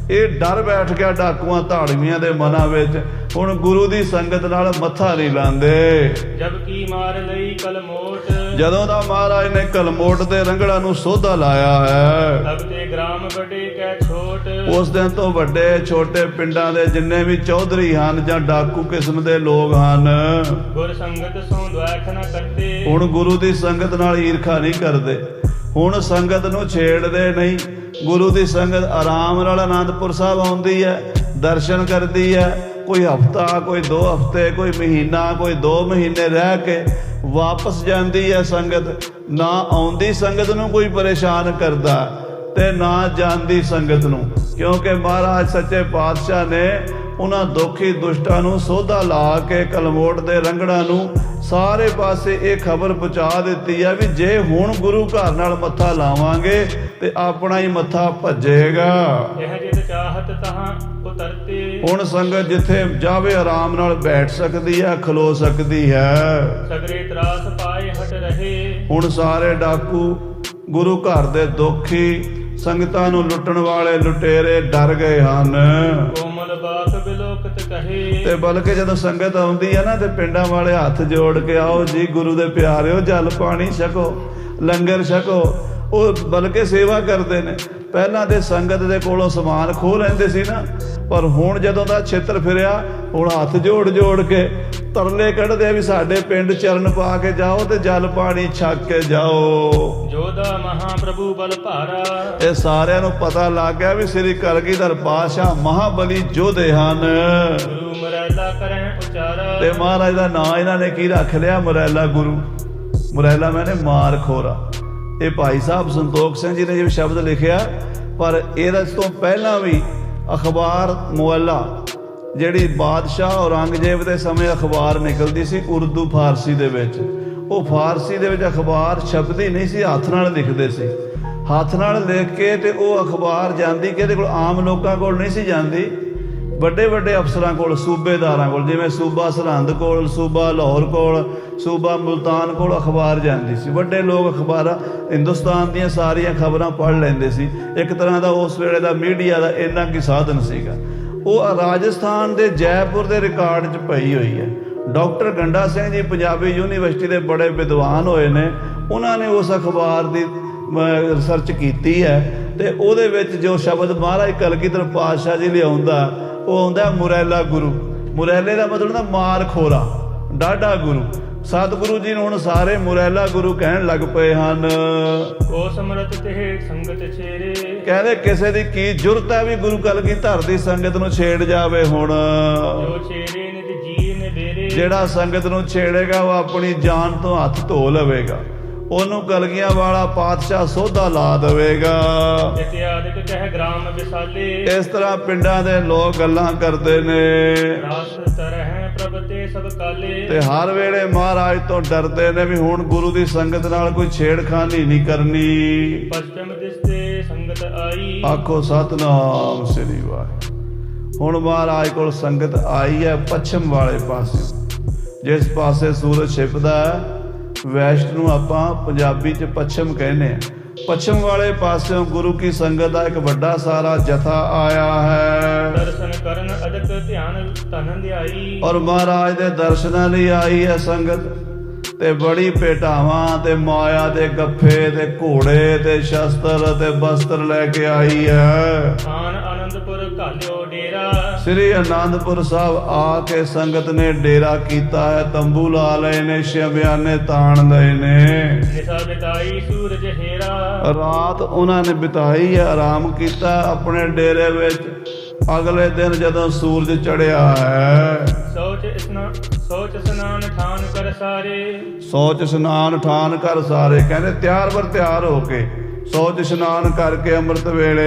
ਇਹ ਡਰ ਬੈਠ ਗਿਆ ਡਾਕੂਆਂ ਧਾੜਵੀਆਂ ਦੇ ਮਨਾਂ ਵਿੱਚ, ਹੁਣ ਗੁਰੂ ਦੀ ਸੰਗਤ ਨਾਲ ਮੱਥਾ ਨਹੀਂ ਲਾਉਂਦੇ। ਜਬ ਕੀ ਮਾਰ ਲਈ ਕਲਮੋਟ, ਜਦੋਂ ਦਾ ਮਹਾਰਾਜ ਨੇ ਕਲਮੋਟ ਦੇ ਰੰਗੜਾਂ ਨੂੰ ਸੋਧਾ ਲਾਇਆ ਹੈ, ਤਬ ਤੇ ਗ੍ਰਾਮ ਵੱਡੇ ਕੈ ਛੋਟ, ਉਸ ਦਿਨ ਤੋਂ ਵੱਡੇ ਛੋਟੇ ਪਿੰਡਾਂ ਦੇ ਜਿੰਨੇ ਵੀ ਚੌਧਰੀ ਹਨ ਜਾਂ ਡਾਕੂ ਕਿਸਮ ਦੇ ਲੋਕ ਹਨ, ਗੁਰ ਸੰਗਤ ਸੋ ਦੁਆਖ ਨ ਕਰਤੇ, ਹੁਣ ਗੁਰੂ ਦੀ ਸੰਗਤ ਨਾਲ ਈਰਖਾ ਨਹੀਂ ਕਰਦੇ, ਹੁਣ ਸੰਗਤ ਨੂੰ ਛੇੜਦੇ ਨਹੀਂ। ਗੁਰੂ ਦੀ ਸੰਗਤ ਆਰਾਮ ਨਾਲ ਆਨੰਦਪੁਰ ਸਾਹਿਬ ਆਉਂਦੀ ਹੈ, ਦਰਸ਼ਨ ਕਰਦੀ ਹੈ, ਕੋਈ ਹਫਤਾ, ਕੋਈ 2 ਹਫ਼ਤੇ, ਕੋਈ ਮਹੀਨਾ, ਕੋਈ 2 ਮਹੀਨੇ ਰਹਿ ਕੇ ਵਾਪਸ ਜਾਂਦੀ ਹੈ ਸੰਗਤ। ਨਾ ਆਉਂਦੀ ਸੰਗਤ ਨੂੰ ਕੋਈ ਪਰੇਸ਼ਾਨ ਕਰਦਾ ਤੇ ਨਾ ਜਾਂਦੀ ਸੰਗਤ ਨੂੰ, ਕਿਉਂਕਿ ਮਹਾਰਾਜ ਸੱਚੇ ਪਾਤਸ਼ਾਹ ਨੇ ਉਹਨਾਂ ਦੁਖੀ ਦੁਸ਼ਟਾਂ ਨੂੰ ਸੋਧਾ ਲਾ ਕੇ ਕਲਮੋਟ ਦੇ ਰੰਗੜਾਂ ਨੂੰ ਸਾਰੇ ਪਾਸੇ ਇਹ ਖਬਰ ਪਹੁੰਚਾ ਦਿੱਤੀ ਹੈ ਵੀ ਜੇ ਹੁਣ ਗੁਰੂ ਘਰ ਨਾਲ ਮੱਥਾ ਲਾਵਾਂਗੇ ਤੇ ਆਪਣਾ ਹੀ ਮੱਥਾ ਭੱਜੇਗਾ। ਇਹ ਜਿਤ ਚਾਹਤ ਤਹਾਂ ਉਤਰਤੇ, ਹੁਣ ਸੰਗਤ ਜਿੱਥੇ ਜਾਵੇ ਆਰਾਮ ਨਾਲ ਬੈਠ ਸਕਦੀ ਹੈ, ਖਲੋ ਸਕਦੀ ਹੈ। ਸਗਰੇ ਤਰਾਸ ਪਾਏ ਹਟ ਰਹੇ, ਹੁਣ ਸਾਰੇ ਡਾਕੂ, ਗੁਰੂ ਘਰ ਦੇ ਦੁਖੀ, ਸੰਗਤਾਂ ਨੂੰ ਲੁੱਟਣ ਵਾਲੇ ਲੁਟੇਰੇ ਡਰ ਗਏ ਹਨ। ਕੋਮਲ ਬਾਤ ਬਿਲੋਕਤ ਕਹੇ, ਤੇ ਬਲਕਿ ਜਦੋਂ ਸੰਗਤ ਆਉਂਦੀ ਹੈ ਨਾ ਤੇ ਪਿੰਡਾਂ ਵਾਲੇ ਹੱਥ ਜੋੜ ਕੇ ਆਓ ਜੀ ਗੁਰੂ ਦੇ ਪਿਆਰਿਓ, ਜਲ ਪਾਣੀ ਛਕੋ, ਲੰਗਰ ਛਕੋ, ਉਹ ਬਲਕਿ ਸੇਵਾ ਕਰਦੇ ਨੇ। ਪਹਿਲਾਂ ਤੇ ਸੰਗਤ ਦੇ ਕੋਲੋਂ ਸਮਾਨ ਖੋਹ ਲੈਂਦੇ ਸੀ ਨਾ, ਪਰ ਹੁਣ ਜਦੋਂ ਦਾ ਛਿੱਤਰ ਫਿਰਿਆ, ਹੁਣ ਹੱਥ ਜੋੜ ਜੋੜ ਕੇ ਤਰਲੇ ਕੱਢਦੇ ਆ ਵੀ ਸਾਡੇ ਪਿੰਡ ਚਰਨ ਪਾ ਕੇ ਜਾਓ ਤੇ ਜਲ ਪਾਣੀ ਛਕ ਕੇ ਜਾਓ। ਜੋਦਾ ਮਹਾਪ੍ਰਭੂ ਬਲ ਭਾਰਾ, ਇਹ ਸਾਰਿਆਂ ਨੂੰ ਪਤਾ ਲੱਗ ਗਿਆ ਵੀ ਸ੍ਰੀ ਕਲਗੀਧਰ ਪਾਤਸ਼ਾਹ ਮਹਾਬਲੀ ਯੋਧੇ ਹਨ। ਗੁਰੂ ਮਰੈਲਾ ਕਰੈ ਉਚਾਰਾ, ਤੇ ਮਹਾਰਾਜ ਦਾ ਨਾਂ ਇਹਨਾਂ ਨੇ ਕੀ ਰੱਖ ਲਿਆ? ਮੁਰੈਲਾ ਗੁਰੂ। ਮੁਰੈਲਾ ਮੈਨੇ ਮਾਰ ਖੋਰਾ। ਇਹ ਭਾਈ ਸਾਹਿਬ ਸੰਤੋਖ ਸਿੰਘ ਜੀ ਨੇ ਜਿਵੇਂ ਸ਼ਬਦ ਲਿਖਿਆ, ਪਰ ਇਹਦੇ ਤੋਂ ਪਹਿਲਾਂ ਵੀ ਅਖਬਾਰ ਮੁਅੱਲਾ ਜਿਹੜੀ ਬਾਦਸ਼ਾਹ ਔਰੰਗਜ਼ੇਬ ਦੇ ਸਮੇਂ ਅਖਬਾਰ ਨਿਕਲਦੀ ਸੀ ਉਰਦੂ ਫਾਰਸੀ ਦੇ ਵਿੱਚ, ਉਹ ਫਾਰਸੀ ਦੇ ਵਿੱਚ ਅਖਬਾਰ ਛਪਦੀ ਨਹੀਂ ਸੀ, ਹੱਥ ਨਾਲ ਲਿਖਦੇ ਸੀ। ਹੱਥ ਨਾਲ ਲਿਖ ਕੇ ਤੇ ਉਹ ਅਖਬਾਰ ਜਾਂਦੀ ਕਿਹਦੇ ਕੋਲ? ਆਮ ਲੋਕਾਂ ਕੋਲ ਨਹੀਂ ਸੀ ਜਾਂਦੀ, ਵੱਡੇ ਵੱਡੇ ਅਫਸਰਾਂ ਕੋਲ, ਸੂਬੇਦਾਰਾਂ ਕੋਲ, ਜਿਵੇਂ ਸੂਬਾ ਸਰਹੰਦ ਕੋਲ, ਸੂਬਾ ਲਾਹੌਰ ਕੋਲ, ਸੂਬਾ ਮੁਲਤਾਨ ਕੋਲ ਅਖਬਾਰ ਜਾਂਦੀ ਸੀ। ਵੱਡੇ ਲੋਕ ਅਖਬਾਰਾਂ, ਹਿੰਦੁਸਤਾਨ ਦੀਆਂ ਸਾਰੀਆਂ ਖਬਰਾਂ ਪੜ੍ਹ ਲੈਂਦੇ ਸੀ। ਇੱਕ ਤਰ੍ਹਾਂ ਦਾ ਉਸ ਵੇਲੇ ਦਾ ਮੀਡੀਆ ਦਾ ਇੰਨਾ ਕੀ ਸਾਧਨ ਸੀਗਾ। ਉਹ ਰਾਜਸਥਾਨ ਦੇ ਜੈਪੁਰ ਦੇ ਰਿਕਾਰਡ 'ਚ ਪਈ ਹੋਈ ਹੈ। ਡਾਕਟਰ ਗੰਡਾ ਸਿੰਘ ਜੀ ਪੰਜਾਬੀ ਯੂਨੀਵਰਸਿਟੀ ਦੇ ਬੜੇ ਵਿਦਵਾਨ ਹੋਏ ਨੇ, ਉਹਨਾਂ ਨੇ ਉਸ ਅਖਬਾਰ ਦੀ ਰਿਸਰਚ ਕੀਤੀ ਹੈ ਤੇ ਉਹਦੇ ਵਿੱਚ ਜੋ ਸ਼ਬਦ ਮਹਾਰਾਜ ਕਲਗੀਧਰ ਪਾਤਸ਼ਾਹ ਜੀ ਲਿਆਉਂਦਾ, ਉਹ ਆਉਂਦਾ ਮੁਰੈਲਾ ਗੁਰੂ। ਮੁਰੈਲੇ ਦਾ ਮਤਲਬ ਨਾ ਮਾਰ ਖੋਰਾ, ਡਾਢਾ ਗੁਰੂ। ਸਤਿਗੁਰੂ ਜੀ ਨੂੰ ਹੁਣ ਸਾਰੇ ਮੁਰੈਲਾ ਗੁਰੂ ਕਹਿਣ ਲੱਗ ਪਏ ਹਨ। ਕੋ ਸਮਰਤ ਤੇ ਸੰਗਤ ਛੇਰੇ, ਕਹਿੰਦੇ ਕਿਸੇ ਦੀ ਕੀ ਜੁਰਤ ਹੈ ਵੀ ਗੁਰੂ ਕਲਗੀਧਰ ਦੀ ਸੰਗਤ ਨੂੰ ਛੇੜ ਜਾਵੇ। ਹੁਣ ਜੋ ਛੇਰੇ ਨਿਜ ਜੀ ਨੇ ਡੇਰੇ, ਜਿਹੜਾ ਸੰਗਤ ਨੂੰ ਛੇੜੇਗਾ ਉਹ ਆਪਣੀ ਜਾਨ ਤੋਂ ਹੱਥ ਧੋ ਲਵੇਗਾ, ਉਹਨੂੰ ਕਲਗੀਆਂ ਵਾਲਾ ਪਾਤਸ਼ਾਹ ਸੋਧਾ ਲਾ ਦੇਵੇਗਾ। ਇਤਿਆਦਿਕ ਕਹਿ ਗ੍ਰਾਮ ਵਿਸਾਲੇ, ਇਸ ਤਰ੍ਹਾਂ ਪਿੰਡਾਂ ਦੇ ਲੋਕ ਗੱਲਾਂ ਕਰਦੇ ਨੇ ਰਾਸ ਤਰਹਿ ਪ੍ਰਭ ਤੇ ਸਭ ਕਾਲੇ, ਤੇ ਹਰ ਵੇਲੇ ਮਹਾਰਾਜ ਤੋਂ ਡਰਦੇ ਨੇ ਵੀ ਹੁਣ ਗੁਰੂ ਦੀ ਸੰਗਤ ਨਾਲ ਕੋਈ ਛੇੜਖਾਨੀ ਨਹੀਂ ਕਰਨੀ। ਪਸ਼ਚਮ ਦਿਸਤੇ ਸੰਗਤ ਆਈ, ਆਖੋ ਸਤਨਾਮ ਸ੍ਰੀ ਵਾਹਿਗੁਰੂ। ਹੁਣ ਮਹਾਰਾਜ ਕੋਲ ਸੰਗਤ ਆਈ ਹੈ ਪੱਛਮ ਵਾਲੇ ਪਾਸੇ, ਜਿਸ ਪਾਸੇ ਸੂਰਜ ਛਿਪਦਾ ਹੈ। ਵੈਸਟ ਨੂੰ ਆਪਾਂ ਪੰਜਾਬੀ 'ਚ ਪੱਛਮ ਕਹਿੰਦੇ ਆ। ਪੱਛਮ ਵਾਲੇ ਪਾਸਿਓਂ ਗੁਰੂ ਕੀ ਸੰਗਤ ਦਾ ਇੱਕ ਵੱਡਾ ਸਾਰਾ ਜਥਾ ਆਇਆ ਹੈ ਦਰਸ਼ਨ ਕਰਨ ਅਦਕ ਧਿਆਨ ਧਨ ਧਿਆਈ ਔਰ ਮਹਾਰਾਜ ਦੇ ਦਰਸ਼ਨਾਂ ਲਈ ਆਈ ਹੈ ਸੰਗਤ ਤੇ ਬੜੀ ਭੇਟਾਵਾਂ ਤੇ ਮਾਇਆ ਦੇ ਗੱਫੇ ਤੇ ਘੋੜੇ ਤੇ ਸ਼ਸਤਰ ਤੇ ਬਸਤਰ ਲੈ ਕੇ ਆਈ ਹੈ ਆਨ ਆਨੰਦਪੁਰ ਘਾਲਿਓ ਡੇਰਾ ਸ੍ਰੀ ਅਨੰਦਪੁਰ ਸਾਹਿਬ ਆ ਕੇ ਸੰਗਤ ਨੇ ਡੇਰਾ ਕੀਤਾ ਹੈ ਤੰਬੂ ਲਾ ਲਏ ਨੇ ਸ਼ਿਵਿਆਨੇ ਤਾਣ ਲਏ ਨੇ ਨਿਸਾ ਬਿਤਾਈ ਸੂਰਜ ਹੇਰਾ ਰਾਤ ਉਹਨਾਂ ਨੇ ਬਿਤਾਈ ਹੈ ਆਰਾਮ ਕੀਤਾ ਆਪਣੇ ਡੇਰੇ ਵਿੱਚ ਅਗਲੇ ਦਿਨ ਜਦੋਂ ਸੂਰਜ ਚੜਿਆ ਹੈ ਸੋਚ ਇਸਨਾਨ ਠਾਨ ਕਰ ਸਾਰੇ ਸੋਚ ਇਸ਼ਨਾਨ ਠਾਨ ਕਰ ਸਾਰੇ ਕਹਿੰਦੇ ਤਿਆਰ ਬਰ ਤਿਆਰ ਹੋ ਕੇ ਸੋਚ ਇਸ਼ਨਾਨ ਕਰਕੇ ਅੰਮ੍ਰਿਤ ਵੇਲੇ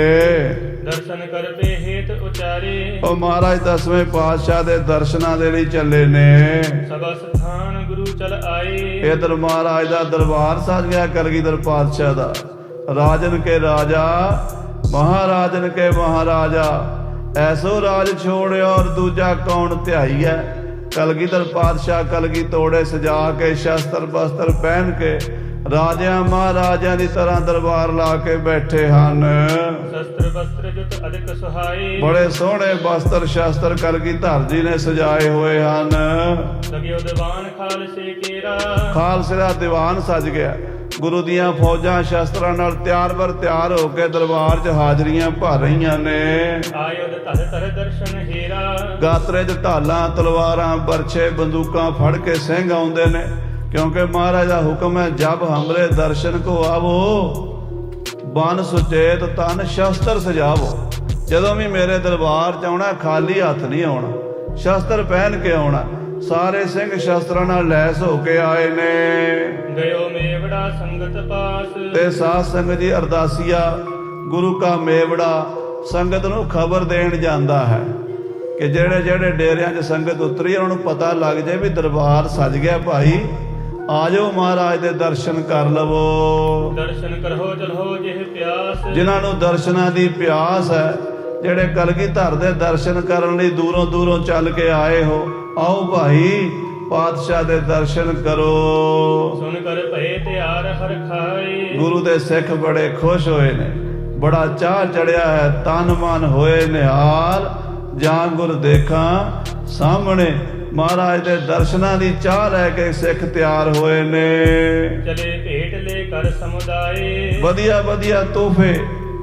ਦਰਸ਼ਨ ਕਰ ਪੇ ਹੇਤ ਉਚਾਰੇ ਉਹ ਮਹਾਰਾਜ 10ਵੇਂ ਪਾਤਸ਼ਾਹ ਦੇ ਦਰਸ਼ਨਾਂ ਦੇ ਲਈ ਚੱਲੇ ਨੇ ਸਭਾ ਸਥਾਨ ਗੁਰੂ ਚਲ ਆਏ ਇਧਰ ਮਹਾਰਾਜ ਦਾ ਦਰਬਾਰ ਸਜ ਗਿਆ ਕਲਗੀਧਰ ਪਾਤਸ਼ਾਹ ਦਾ ਰਾਜਨ ਕੇ ਰਾਜਾ ਮਹਾਰਾਜਨ ਕੇ ਮਹਾਰਾਜਾ ਐਸੋ ਰਾਜ ਛੋੜਿਓ ਔਰ ਦੂਜਾ ਕੌਣ ਧਿਆਈ ਹੈ ਕਲਗੀਧਰ ਪਾਤਸ਼ਾਹ ਕਲਗੀ ਤੋੜੇ ਸਜਾ ਕੇ ਸ਼ਸਤਰ ਬਸਤਰ ਪਹਿਨ ਕੇ ਰਾਜਿਆਂ ਮਹਾਰਾਜਿਆਂ ਦੀ ਤਰ੍ਹਾਂ ਦਰਬਾਰ ਲਾ ਕੇ ਬੈਠੇ ਹਨ ਸ਼ਸਤਰ ਬਸਤਰ ਜੁਤ ਅਦਿਕ ਸੁਹਾਏ ਬੜੇ ਸੋਹਣੇ ਬਸਤਰ ਸ਼ਸਤਰ ਕਲਗੀਧਰ ਜੀ ਨੇ ਸਜਾਏ ਹੋਏ ਹਨ ਲਗਿਓ ਦੀਵਾਨ ਖਾਲਸੇ ਕੇਰਾ ਖਾਲਸੇ ਦਾ ਦੀਵਾਨ ਸਜ ਗਿਆ ਗੁਰੂ ਦੀਆਂ ਫੌਜਾਂ ਸ਼ਸਤਰਾਂ ਨਾਲ ਤਿਆਰ ਬਰ ਤਿਆਰ ਹੋ ਕੇ ਦਰਬਾਰ 'ਚ ਹਾਜ਼ਰੀਆਂ ਭਰ ਰਹੀਆਂ ਨੇ ਆਇਓ ਧਰ ਧਰ ਦਰਸ਼ਨ ਹੇਰਾ ਗਾਤਰੇ 'ਚ ਢਾਲਾਂ ਤਲਵਾਰਾਂ ਬਰਛੇ ਬੰਦੂਕਾਂ ਫੜ ਕੇ ਸਿੰਘ ਆਉਂਦੇ ਨੇ ਕਿਉਂਕਿ ਮਹਾਰਾਜ ਦਾ ਹੁਕਮ ਹੈ ਜਬ ਹਮਰੇ ਦਰਸ਼ਨ ਕੋ ਆਵੋ ਬਨ ਸੁਚੇਤ ਤਨ ਸ਼ਸਤਰ ਸਜਾਵੋ ਜਦੋਂ ਵੀ ਮੇਰੇ ਦਰਬਾਰ 'ਚ ਆਉਣਾ ਖਾਲੀ ਹੱਥ ਨਹੀਂ ਆਉਣਾ ਸ਼ਸਤਰ ਪਹਿਨ ਕੇ ਆਉਣਾ ਸਾਰੇ ਸਿੰਘ ਸ਼ਸਤਰਾਂ ਨਾਲ ਲੈਸ ਹੋ ਕੇ ਆਏ ਨੇ ਗਇਓ ਮੇਵੜਾ ਸੰਗਤ ਪਾਸ ਤੇ ਸਾਧ ਸੰਗਤ ਜੀ ਅਰਦਾਸੀਆ ਗੁਰੂ ਕਾ ਮੇਵੜਾ ਸੰਗਤ ਨੂੰ ਖਬਰ ਦੇਣ ਜਾਂਦਾ ਹੈ ਕਿ ਜਿਹੜੇ ਜਿਹੜੇ ਡੇਰਿਆਂ 'ਚ ਸੰਗਤ ਉਤਰੀ ਉਹਨਾਂ ਨੂੰ ਪਤਾ ਲੱਗ ਜਾਏ ਵੀ ਦਰਬਾਰ ਸਜ ਗਿਆ ਭਾਈ ਆ ਜਾਓ ਮਹਾਰਾਜ ਦੇ ਦਰਸ਼ਨ ਕਰ ਲਵੋ ਦਰਸ਼ਨ ਕਰੋ ਚਲੋ ਜਿਹ ਪਿਆਸ ਜਿਨ੍ਹਾਂ ਨੂੰ ਦਰਸ਼ਨਾਂ ਦੀ ਪਿਆਸ ਹੈ ਜਿਹੜੇ ਕਲਗੀਧਰ ਦੇ ਦਰਸ਼ਨ ਕਰਨ ਲਈ ਦੂਰੋਂ ਦੂਰੋਂ ਚੱਲ ਕੇ ਆਏ ਹੋ ਆਓ ਭਾਈ ਪਾਤਸ਼ਾਹ ਦੇ ਦਰਸ਼ਨ ਕਰੋ ਸੁਣ ਕਰ ਭਏ ਤਿਆਰ ਹਰ ਖਾਏ ਗੁਰੂ ਦੇ ਸਿੱਖ ਬੜੇ ਖੁਸ਼ ਹੋਏ ਨੇ ਬੜਾ ਚਾਹ ਚੜਿਆ ਹੈ ਤਨ ਮਨ ਹੋਏ ਨਿਹਾਲ ਜਾਂ ਗੁਰ ਦੇਖਾਂ ਸਾਹਮਣੇ ਮਹਾਰਾਜ ਦੇ ਦਰਸ਼ਨਾਂ ਦੀ ਚਾਹ ਲੈ ਕੇ ਸਿੱਖ ਤਿਆਰ ਹੋਏ ਨੇ ਚਲੇ ਭੇਟ ਲੈ ਕਰ ਸਮੁਦਾਏ ਵਧੀਆ ਵਧੀਆ ਤੋਹਫੇ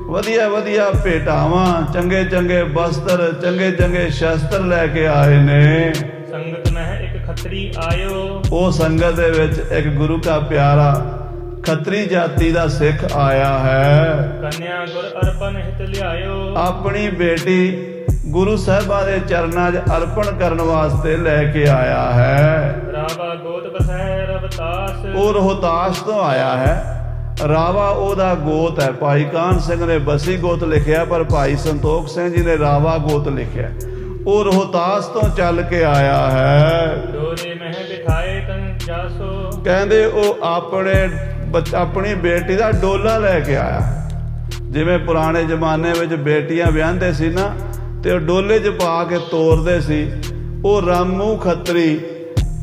ਵਧੀਆ ਵਧੀਆ ਭੇਟਾਵਾਂ ਚੰਗੇ ਚੰਗੇ ਬਸਤਰ ਚੰਗੇ ਚੰਗੇ ਸ਼ਸਤਰ ਲੈ ਕੇ ਆਏ ਨੇ ਸੰਗਤ ਮਹਿ ਇੱਕ ਖੱਤਰੀ ਆਇਓ ਉਹ ਸੰਗਤ ਦੇ ਵਿੱਚ ਇੱਕ ਗੁਰੂ ਕਾ ਪਿਆਰਾ ਖੱਤਰੀ ਜਾਤੀ ਦਾ ਸਿੱਖ ਆਇਆ ਹੈ ਕੰਨਿਆ ਗੁਰ ਅਰਪਨ ਹਿਤ ਲਿਆਇਓ ਆਪਣੀ ਬੇਟੀ ਗੁਰੂ ਸਾਹਿਬਾਂ ਦੇ ਚਰਨਾਂ 'ਚ ਅਰਪਣ ਕਰਨ ਵਾਸਤੇ ਲੈ ਕੇ ਆਇਆ ਹੈ ਰਾਵਾ ਗੋਤ ਬਸਹਿ ਰਵਤਾਸ ਉਹ ਰੋਹਤਾਸ ਤੋਂ ਆਇਆ ਹੈ ਰਾਵਾ ਉਹਦਾ ਗੋਤ ਹੈ ਭਾਈ ਕਾਹਨ ਸਿੰਘ ਨੇ ਬਸੀ ਗੋਤ ਲਿਖਿਆ ਪਰ ਭਾਈ ਸੰਤੋਖ ਸਿੰਘ ਜੀ ਨੇ ਰਾਵਾ ਗੋਤ ਲਿਖਿਆ ਉਹ ਰੋਹਤਾਸ ਤੋਂ ਚੱਲ ਕੇ ਆਇਆ ਹੈ ਡੋਰੇ ਮਹਿ ਬਿਠਾਏ ਤਨ ਜਾਸੋ ਕਹਿੰਦੇ ਉਹ ਆਪਣੀ ਬੇਟੀ ਦਾ ਡੋਲਾ ਲੈ ਕੇ ਆਇਆ ਜਿਵੇਂ ਪੁਰਾਣੇ ਜ਼ਮਾਨੇ ਵਿੱਚ ਬੇਟੀਆਂ ਵਿਆਹੁੰਦੇ ਸੀ ਨਾ ਤੇ ਉਹ ਡੋਲੇ 'ਚ ਪਾ ਕੇ ਤੋਰਦੇ ਸੀ ਉਹ ਰਾਮੂ ਖੱਤਰੀ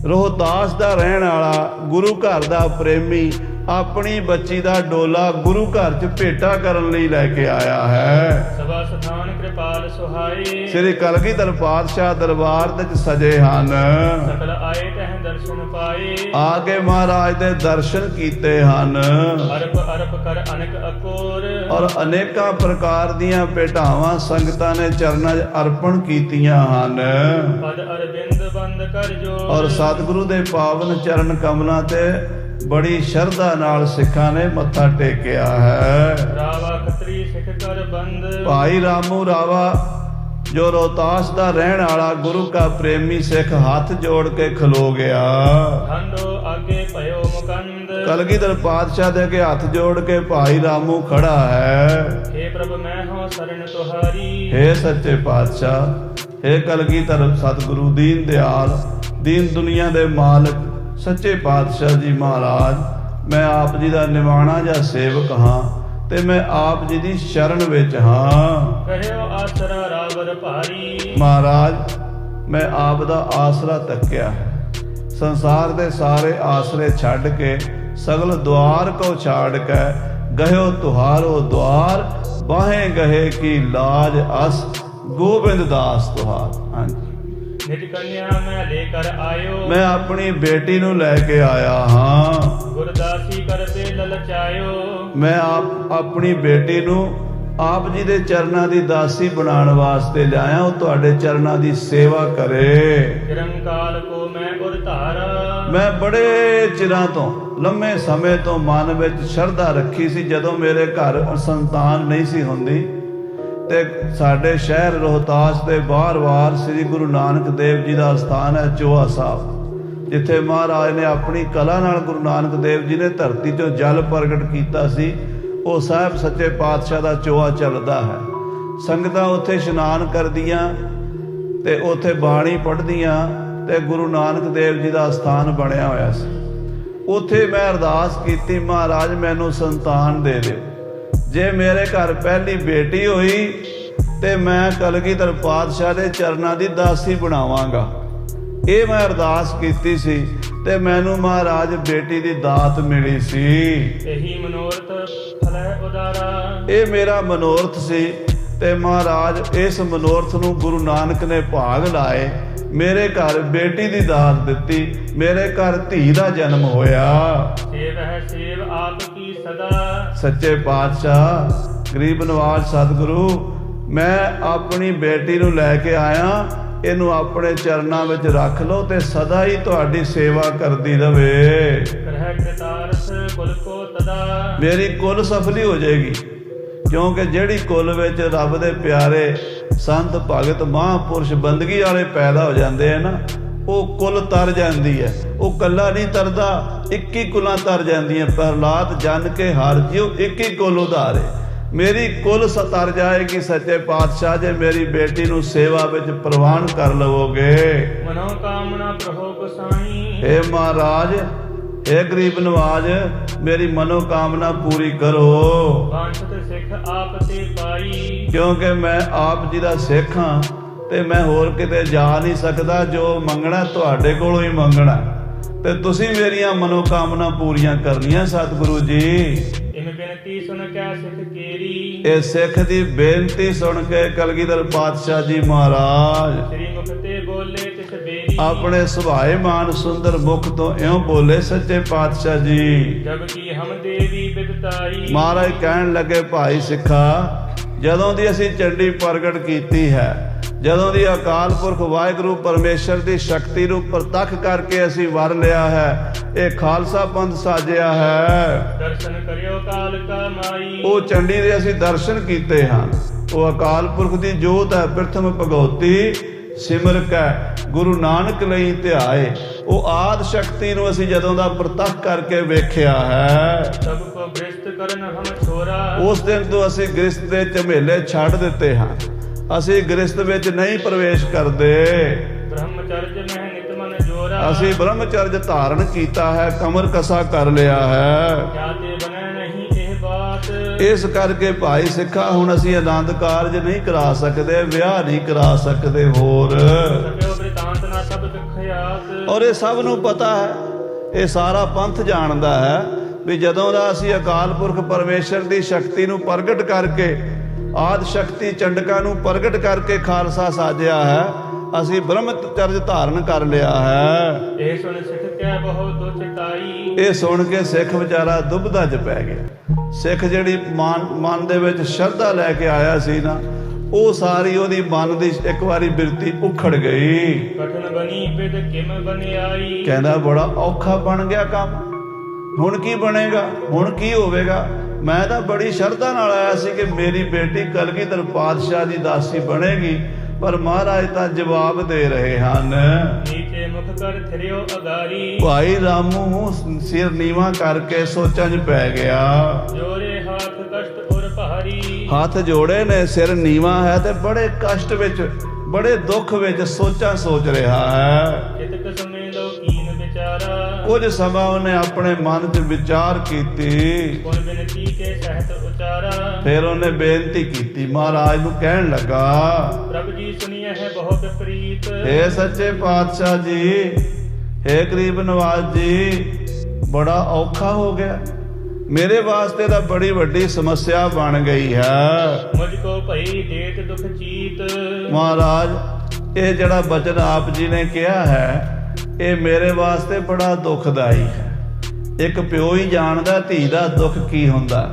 ਰੋਹਤਾਸ ਦਾ ਰਹਿਣ ਵਾਲਾ ਗੁਰੂ ਘਰ ਦਾ ਪ੍ਰੇਮੀ ਆਪਣੀ ਬੱਚੀ ਦਾ ਡੋਲਾ ਗੁਰੂ ਘਰ 'ਚ ਭੇਟਾ ਕਰਨ ਲਈ ਲੈ ਕੇ ਆਇਆ ਹੈ ਸਭਾ ਸਥਾਨ ਕਿਰਪਾਲ ਸੁਹਾਈ ਸ੍ਰੀ ਕਲਗੀਧਰ ਪਾਤਸ਼ਾਹ ਦਰਬਾਰ ਵਿੱਚ ਸਜੇ ਹਨ ਸਕਲ ਆਏ ਤਹਿ ਦਰਸ਼ਨ ਪਾਏ ਆ ਕੇ ਮਹਾਰਾਜ ਦੇ ਦਰਸ਼ਨ ਕੀਤੇ ਹਨ ਅਰਪ ਅਰਪ ਕਰ ਅਨਕ ਅਕੋਰ ਔਰ ਅਨੇਕਾਂ ਪ੍ਰਕਾਰ ਦੀਆਂ ਭੇਟਾਵਾਂ ਸੰਗਤਾਂ ਨੇ ਚਰਨਾਂ 'ਚ ਅਰਪਣ ਕੀਤੀਆਂ ਹਨ ਪਦ ਅਰਬਿੰਦ ਬੰਦ ਕਰ ਜੋ ਔਰ ਸਤਿਗੁਰੂ ਦੇ ਪਾਵਨ ਚਰਨ ਕਮਲਾਂ ਤੇ ਬੜੀ ਸ਼ਰਧਾ ਨਾਲ ਸਿੱਖਾਂ ਨੇ ਮੱਥਾ ਟੇਕਿਆ ਹੈ ਰਾਵਾ ਖੱਤਰੀ ਸਿੱਖ ਕਰ ਬੰਦ ਭਾਈ ਰਾਮੂ ਰਾਵਾ ਜੋ ਰੋਹਤਾਸ ਦਾ ਰਹਿਣ ਵਾਲਾ ਗੁਰੂ ਕਾ ਪ੍ਰੇਮੀ ਸਿੱਖ ਹੱਥ ਜੋੜ ਕੇ ਖਲੋ ਗਿਆ ਖੰਡੋ ਅੱਗੇ ਭਇਓ ਮੁਕੰਦ ਕਲਗੀਧਰ ਪਾਤਸ਼ਾਹ ਦੇ ਅੱਗੇ ਹੱਥ ਜੋੜ ਕੇ ਭਾਈ ਰਾਮੂ ਖੜਾ ਹੈ हे ਪ੍ਰਭ ਮੈਂ ਹਾਂ ਸ਼ਰਨ ਤੁਹਾਰੀ हे ਸੱਚੇ ਪਾਤਸ਼ਾਹ हे ਕਲਗੀਧਰ ਸਤਿਗੁਰੂ ਦੀਨ ਦਿਆਲ ਦੀਨ ਦੁਨੀਆ ਦੇ ਮਾਲਕ ਸੱਚੇ ਪਾਤਸ਼ਾਹ ਜੀ ਮਹਾਰਾਜ ਮੈਂ ਆਪ ਜੀ ਦਾ ਨਿਵਾਣਾ ਜਾਂ ਸੇਵਕ ਹਾਂ ਤੇ ਮੈਂ ਆਪ ਜੀ ਦੀ ਸ਼ਰਨ ਵਿੱਚ ਹਾਂ ਕਹਿਓ ਆਸਰਾ ਰਾਵਰ ਭਾਰੀ ਮਹਾਰਾਜ ਮੈਂ ਆਪ ਦਾ ਆਸਰਾ ਤੱਕਿਆ ਹੈ ਸੰਸਾਰ ਦੇ ਸਾਰੇ ਆਸਰੇ ਛੱਡ ਕੇ ਸਗਲ ਦੁਆਰ ਕੋ ਛਾੜ ਕੇ गयो तुहारो द्वार, बाहें गहे की लाज अस, गोबिंद दास तुहार। हाँ जी, निज कन्या मैं लेकर आयो, मैं अपनी बेटी ਨੂੰ ਲੈ ਕੇ ਆਇਆ ਹਾਂ। गुरदासी कर दे ललचायो, ਮੈਂ ਆਪਣੀ ਬੇਟੀ ਨੂੰ ਆਪ ਜੀ ਦੇ ਚਰਨਾਂ ਦੀ ਦਾਸੀ ਬਣਾਉਣ ਵਾਸਤੇ ਲਿਆਇਆ। ਉਹ ਤੁਹਾਡੇ ਚਰਨਾਂ ਦੀ ਸੇਵਾ ਕਰੇ। चिरंकाल को मैं उर धारा, ਮੈਂ ਬੜੇ ਚਿਰਾਂ ਤੋਂ, ਲੰਮੇ ਸਮੇਂ ਤੋਂ ਮਨ ਵਿੱਚ ਸ਼ਰਧਾ ਰੱਖੀ ਸੀ। ਜਦੋਂ ਮੇਰੇ ਘਰ ਸੰਤਾਨ ਨਹੀਂ ਸੀ ਹੁੰਦੀ ਤੇ ਸਾਡੇ ਸ਼ਹਿਰ ਰੋਹਤਾਸ ਦੇ ਬਾਹਰ ਸ੍ਰੀ ਗੁਰੂ ਨਾਨਕ ਦੇਵ ਜੀ ਦਾ ਸਥਾਨ ਹੈ ਚੋਆ ਸਾਹਿਬ, ਜਿੱਥੇ ਮਹਾਰਾਜ ਨੇ ਆਪਣੀ ਕਲਾ ਨਾਲ ਗੁਰੂ ਨਾਨਕ ਦੇਵ ਜੀ ਨੇ ਧਰਤੀ 'ਚੋਂ ਜਲ ਪ੍ਰਗਟ ਕੀਤਾ ਸੀ। ਉਹ ਸਾਹਿਬ ਸੱਚੇ ਪਾਤਸ਼ਾਹ ਦਾ ਚੋਆ ਚੱਲਦਾ ਹੈ। ਸੰਗਤਾਂ ਉੱਥੇ ਇਸ਼ਨਾਨ ਕਰਦੀਆਂ ਤੇ ਉੱਥੇ ਬਾਣੀ ਪੜ੍ਹਦੀਆਂ ਤੇ ਗੁਰੂ ਨਾਨਕ ਦੇਵ ਜੀ ਦਾ ਸਥਾਨ ਬਣਿਆ ਹੋਇਆ ਸੀ। ਉੱਥੇ ਮੈਂ ਅਰਦਾਸ ਕੀਤੀ, ਮਹਾਰਾਜ ਮੈਨੂੰ ਸੰਤਾਨ ਦੇ ਦਿਓ। ਜੇ ਮੇਰੇ ਘਰ ਪਹਿਲੀ ਬੇਟੀ ਹੋਈ ਤੇ ਮੈਂ ਕਲਗੀਧਰ ਪਾਤਸ਼ਾਹ ਦੇ ਚਰਨਾਂ ਦੀ ਦਾਸੀ ਬਣਾਵਾਂਗਾ। ਇਹ ਮੈਂ ਅਰਦਾਸ ਕੀਤੀ ਸੀ ਤੇ ਮੈਨੂੰ ਮਹਾਰਾਜ ਬੇਟੀ ਦੀ ਦਾਤ ਮਿਲੀ ਸੀ। यही मनोरथ फलै उदारा, ਇਹ ਮੇਰਾ ਮਨੋਰਥ ਸੀ ਤੇ ਮਹਾਰਾਜ ਇਸ ਮਨੋਰਥ ਨੂੰ ਗੁਰੂ ਨਾਨਕ ਨੇ ਭਾਗ ਲਾਏ। ਮੇਰੇ ਘਰ ਬੇਟੀ ਦੀ ਦਾਤ ਦਿੱਤੀ, ਮੇਰੇ ਘਰ ਧੀ ਦਾ ਜਨਮ ਹੋਇਆ। सेव है सेव आप की सदा, ਸੱਚੇ ਪਾਤਸ਼ਾਹ ਗਰੀਬ ਨਵਾਜ਼ ਸਤਿਗੁਰੂ, ਮੈਂ ਆਪਣੀ ਬੇਟੀ ਨੂੰ ਲੈ ਕੇ ਆਇਆ। ਇਹਨੂੰ ਆਪਣੇ ਚਰਨਾਂ ਵਿੱਚ ਰੱਖ ਲਓ ਤੇ ਸਦਾ ਹੀ ਤੁਹਾਡੀ ਸੇਵਾ ਕਰਦੀ ਰਵੇ। करह कृतार्थ कुल को तदा, ਮੇਰੀ ਕੁੱਲ ਸਫਲੀ ਹੋ ਜਾਏਗੀ, ਕਿਉਂਕਿ ਜਿਹੜੀ ਕੁੱਲ ਵਿੱਚ ਰੱਬ ਦੇ ਪਿਆਰੇ ਸੰਤ ਭਗਤ ਮਹਾਂਪੁਰਸ਼ ਬੰਦਗੀ ਵਾਲੇ ਪੈਦਾ ਹੋ ਜਾਂਦੇ ਆ ਨਾ, ਉਹ ਕੁੱਲ ਤਰ ਜਾਂਦੀ ਹੈ। ਉਹ ਕੱਲਾ ਨਹੀਂ ਤਰਦਾ, 21 ਕੁਲਾਂ ਤਰ ਜਾਂਦੀਆਂ। ਪ੍ਰਹਲਾਦ ਜਨ ਕੇ ਹਰ ਜਿਉ 21 ਕੁਲ ਉਧਾਰੇ। ਮੇਰੀ ਕੁੱਲ ਤਰ ਜਾਏਗੀ ਸੱਚੇ ਪਾਤਸ਼ਾਹ ਜੇ ਮੇਰੀ ਬੇਟੀ ਨੂੰ ਸੇਵਾ ਵਿੱਚ ਪ੍ਰਵਾਨ ਕਰ ਲਵੋਗੇ। मनोकामना प्रभु गोसाई, हे ਮਹਾਰਾਜ, हे ਗਰੀਬ ਨਵਾਜ, ਮੇਰੀ ਮਨੋਕਾਮਨਾ ਪੂਰੀ ਕਰੋ, वांछित सिख आप ते पाई। ਕਿਉਂਕਿ ਮੈਂ ਆਪ ਜੀ ਦਾ ਸਿੱਖ ਹਾਂ ਤੇ ਮੈਂ ਹੋਰ ਕਿਤੇ ਜਾ ਨਹੀਂ ਸਕਦਾ। ਜੋ ਮੰਗਣਾ ਤੁਹਾਡੇ ਕੋਲੋਂ ਹੀ ਮੰਗਣਾ ਤੇ ਤੁਸੀਂ ਮੇਰੀਆਂ ਮਨੋਕਾਮਨਾ ਪੂਰੀਆਂ ਕਰਨੀਆਂ ਸਤਿਗੁਰੂ ਜੀ। इन बिनती सुन कै सिख केरी, ਇਹ ਸਿੱਖ ਦੀ ਬੇਨਤੀ ਸੁਣ ਕੇ ਕਲਗੀਧਰ ਪਾਤਸ਼ਾਹ ਜੀ ਮਹਾਰਾਜ श्री मुख ते बोले तिस बेरी, ਆਪਣੇ ਸੁਭਾਏਮਾਨ ਸੁੰਦਰ ਮੁਖ ਤੋਂ ਇਉਂ ਬੋਲੇ ਸੱਚੇ ਪਾਤਸ਼ਾਹ ਜੀ। जब की हम देवी बिदताई, ਮਹਾਰਾਜ ਕਹਿਣ ਲੱਗੇ, ਭਾਈ ਸਿੱਖਾ, ਜਦੋਂ ਦੀ ਅਸੀਂ ਚੰਡੀ ਪ੍ਰਗਟ ਕੀਤੀ ਹੈ, ਜਦੋਂ ਦੀ ਅਕਾਲ ਪੁਰਖ ਵਾਹਿਗੁਰੂ ਪਰਮੇਸ਼ਰ ਦੀ ਸ਼ਕਤੀ ਨੂੰ ਪ੍ਰਤੱਖ ਕਰਕੇ ਅਸੀਂ ਵਰ ਲਿਆ ਹੈ, ਇਹ ਖਾਲਸਾ ਪੰਥ ਸਾਜਿਆ ਹੈ। दर्शन करियो काल का माई, ਉਹ ਚੰਡੀ ਦੇ ਅਸੀਂ ਦਰਸ਼ਨ ਕੀਤੇ ਹਨ। ਉਹ ਅਕਾਲ ਪੁਰਖ ਦੀ ਜੋਤ ਹੈ, ਪ੍ਰਥਮ ਭਗਉਤੀ ਸਿਮਰ ਕੈ ਗੁਰੂ ਨਾਨਕ ਲਈ ਧਿਆਏ। ਉਹ ਆਦ ਸ਼ਕਤੀ ਨੂੰ ਅਸੀਂ ਜਦੋਂ ਦਾ ਪ੍ਰਤੱਖ ਕਰਕੇ ਵੇਖਿਆ ਹੈ। सब को भ्रष्ट करन हम छोरा, ਉਸ ਦਿਨ ਤੋਂ ਅਸੀਂ ਗ੍ਰਸਤ ਦੇ ਝਮੇਲੇ ਛੱਡ ਦਿੱਤੇ ਹਨ। ਅਸੀਂ ਗ੍ਰਸਤ ਵਿੱਚ ਨਹੀਂ ਪ੍ਰਵੇਸ਼ ਕਰਦੇ। ब्रह्मचर्य में नित मन जोरा, ਅਸੀਂ ਬ੍ਰਹਮਚਰਜ ਧਾਰਨ ਕੀਤਾ ਹੈ, ਕਮਰ ਕਸਾ ਕਰ ਲਿਆ ਹੈ। जाते बने नहीं एह बात, ਇਸ ਕਰਕੇ ਭਾਈ ਸਿੱਖਾ, ਹੁਣ ਅਸੀਂ ਆਨੰਦ ਕਾਰਜ ਨਹੀਂ ਕਰਾ ਸਕਦੇ, ਵਿਆਹ ਨਹੀਂ ਕਰਾ ਸਕਦੇ ਹੋਰ। सत्यो वृतांत ना सब विख्यात, ਔਰ ਇਹ ਸਭ ਨੂੰ ਪਤਾ ਹੈ, ਇਹ ਸਾਰਾ ਪੰਥ ਜਾਣਦਾ ਹੈ ਵੀ ਜਦੋਂ ਦਾ ਅਸੀਂ ਅਕਾਲ ਪੁਰਖ ਪਰਮੇਸ਼ਰ ਦੀ ਸ਼ਕਤੀ ਨੂੰ ਪ੍ਰਗਟ ਕਰਕੇ, ਆਦ ਸ਼ਕਤੀ ਚੰਡਕਾਂ ਨੂੰ ਪ੍ਰਗਟ ਕਰਕੇ ਖਾਲਸਾ ਸਾਜਿਆ ਹੈ, ਅਸੀਂ ਬ੍ਰਹਮਚਰਜ ਧਾਰਨ ਕਰ ਲਿਆ ਹੈ। ਇਹ ਸੁਣ ਸਿੱਖ ਕੈ ਬਹੁ ਦੁਚਿਤਾਈ, ਇਹ ਸੁਣ ਕੇ ਸਿੱਖ ਵਿਚਾਰਾ ਦੁਬਦਾ 'ਚ ਪੈ ਗਿਆ। ਸਿੱਖ ਜਿਹੜੀ ਮਨ ਦੇ ਵਿੱਚ ਸ਼ਰਧਾ ਲੈ ਕੇ ਆਇਆ ਸੀ ਨਾ, ਉਹ ਸਾਰੀ ਉਹਦੀ ਮਨ ਦੀ ਇੱਕ ਵਾਰੀ ਬਿਰਤੀ ਉਖੜ ਗਈ। ਕਠਨ ਬਣੀ ਬਿਦ ਕਿਮ ਬਨਿਆਈ, ਕਹਿੰਦਾ ਬੜਾ ਔਖਾ ਬਣ ਗਿਆ ਕੰਮ, ਹੁਣ ਕੀ ਬਣੇਗਾ, ਹੁਣ ਕੀ ਹੋਵੇਗਾ। ਮੈਂ ਤਾਂ ਬੜੀ ਸ਼ਰਧਾ ਨਾਲ ਆਇਆ ਸੀ ਕਿ ਮੇਰੀ ਬੇਟੀ ਕਲਗੀਧਰ ਪਾਤਸ਼ਾਹ ਦੀ ਦਾਸੀ ਬਣੇਗੀ, ਪਰ ਮਹਾਰਾਜ ਤਾਂ ਜਵਾਬ ਦੇ ਰਹੇ ਹਨ। ਨੀਚੇ ਮੁਖ ਕਰ ਥਿਰਿਓ ਅਗਾਰੀ, ਭਾਈ ਰਾਮੂ ਸਿਰ ਨੀਵਾਂ ਕਰਕੇ ਸੋਚਾਂ 'ਚ ਪੈ ਗਿਆ। ਜੋਰੇ ਹਾਥ ਕਸ਼ਟ ਉਰ ਭਾਰੀ, ਹੱਥ ਜੋੜੇ ਨੇ, ਸਿਰ ਨੀਵਾਂ ਹੈ ਤੇ ਬੜੇ ਕਸ਼ਟ ਵਿੱਚ, ਬੜੇ ਦੁੱਖ ਵਿੱਚ ਸੋਚਾਂ ਸੋਚ ਰਿਹਾ ਹੈ। ਚਿਤਕ ਸਮੇਂ ਲੋ ਕੀਨ ਵਿਚਾਰਾ, ਕੁਝ ਸਮਾਂ ਉਹਨੇ ਆਪਣੇ ਮਨ 'ਚ ਵਿਚਾਰ ਕੀਤੀ। ਕੋਨ ਬਿਨਤੀ ਕੇ ਸਹਿਤ ਉਚਾਰਾ, ਫਿਰ ਉਹਨੇ ਬੇਨਤੀ ਕੀਤੀ, ਮਹਾਰਾਜ ਨੂੰ ਕਹਿਣ ਲੱਗਾ, ਪ੍ਰਭ ਜੀ ਸੁਨੀਐ ਹੈ ਬਹੁਤ ਪ੍ਰੀਤ, ਹੇ ਸੱਚੇ ਪਾਤਸ਼ਾਹ ਜੀ, ਹੇ ਗਰੀਬ ਨਵਾਜ਼ ਜੀ, ਬੜਾ ਔਖਾ ਹੋ ਗਿਆ। ਮੇਰੇ ਵਾਸਤੇ ਤਾਂ ਬੜੀ ਵੱਡੀ ਸਮੱਸਿਆ ਬਣ ਗਈ ਹੈ। ਮੁਝ ਕੋ ਭਈ ਦੇਤ ਦੁਖ ਚੀਤ। ਮਹਾਰਾਜ ਇਹ ਜਿਹੜਾ ਬਚਨ ਆਪ ਜੀ ਨੇ ਕਿਹਾ ਹੈ ਇਹ ਮੇਰੇ ਵਾਸਤੇ ਬੜਾ ਦੁਖਦਾਈ ਹੈ। ਇੱਕ ਪਿਓ ਹੀ ਜਾਣਦਾ ਧੀ ਦਾ ਦੁੱਖ ਕੀ ਹੁੰਦਾ।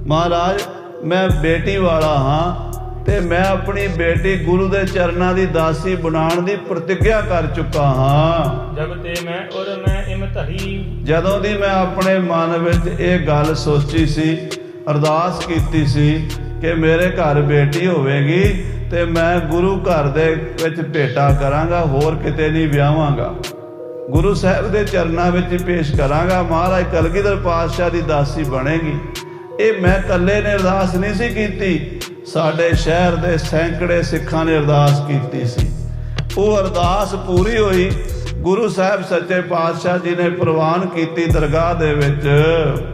ਮਹਾਰਾਜ ਮੈਂ ਬੇਟੀ ਵਾਲਾ ਹਾਂ ਤੇ ਮੈਂ ਆਪਣੀ ਬੇਟੀ ਗੁਰੂ ਦੇ ਚਰਨਾਂ ਦੀ ਦਾਸੀ ਬਣਾਉਣ ਦੀ ਪ੍ਰਤਿੱਗਿਆ ਕਰ ਚੁੱਕਾ ਹਾਂ। ਜਬ ਤੇ ਮੈਂ ਉਰ ਮੈਂ ਇਮ ਧਰੀ। ਜਦੋਂ ਦੀ ਮੈਂ ਆਪਣੇ ਮਨ ਵਿੱਚ ਇਹ ਗੱਲ ਸੋਚੀ ਸੀ, ਅਰਦਾਸ ਕੀਤੀ ਸੀ ਕਿ ਮੇਰੇ ਘਰ ਬੇਟੀ ਹੋਵੇਗੀ ਤੇ ਮੈਂ ਗੁਰੂ ਘਰ ਦੇ ਵਿੱਚ ਭੇਟਾ ਕਰਾਂਗਾ, ਹੋਰ ਕਿਤੇ ਨਹੀਂ ਵਿਆਹਾਂਗਾ, ਗੁਰੂ ਸਾਹਿਬ ਦੇ ਚਰਨਾਂ ਵਿੱਚ ਹੀ ਪੇਸ਼ ਕਰਾਂਗਾ, ਮਹਾਰਾਜ ਕਲਗੀਧਰ ਪਾਤਸ਼ਾਹ ਦੀ ਦਾਸੀ ਬਣੇਗੀ। ਇਹ ਮੈਂ ਇਕੱਲੇ ਨੇ ਅਰਦਾਸ ਨਹੀਂ ਸੀ ਕੀਤੀ, ਸਾਡੇ ਸ਼ਹਿਰ ਦੇ ਸੈਂਕੜੇ ਸਿੱਖਾਂ ਨੇ ਅਰਦਾਸ ਕੀਤੀ ਸੀ। ਉਹ ਅਰਦਾਸ ਪੂਰੀ ਹੋਈ। ਗੁਰੂ ਸਾਹਿਬ ਸੱਚੇ ਪਾਤਸ਼ਾਹ ਜੀ ਨੇ ਪ੍ਰਵਾਨ ਕੀਤੀ ਦਰਗਾਹ ਦੇ ਵਿੱਚ।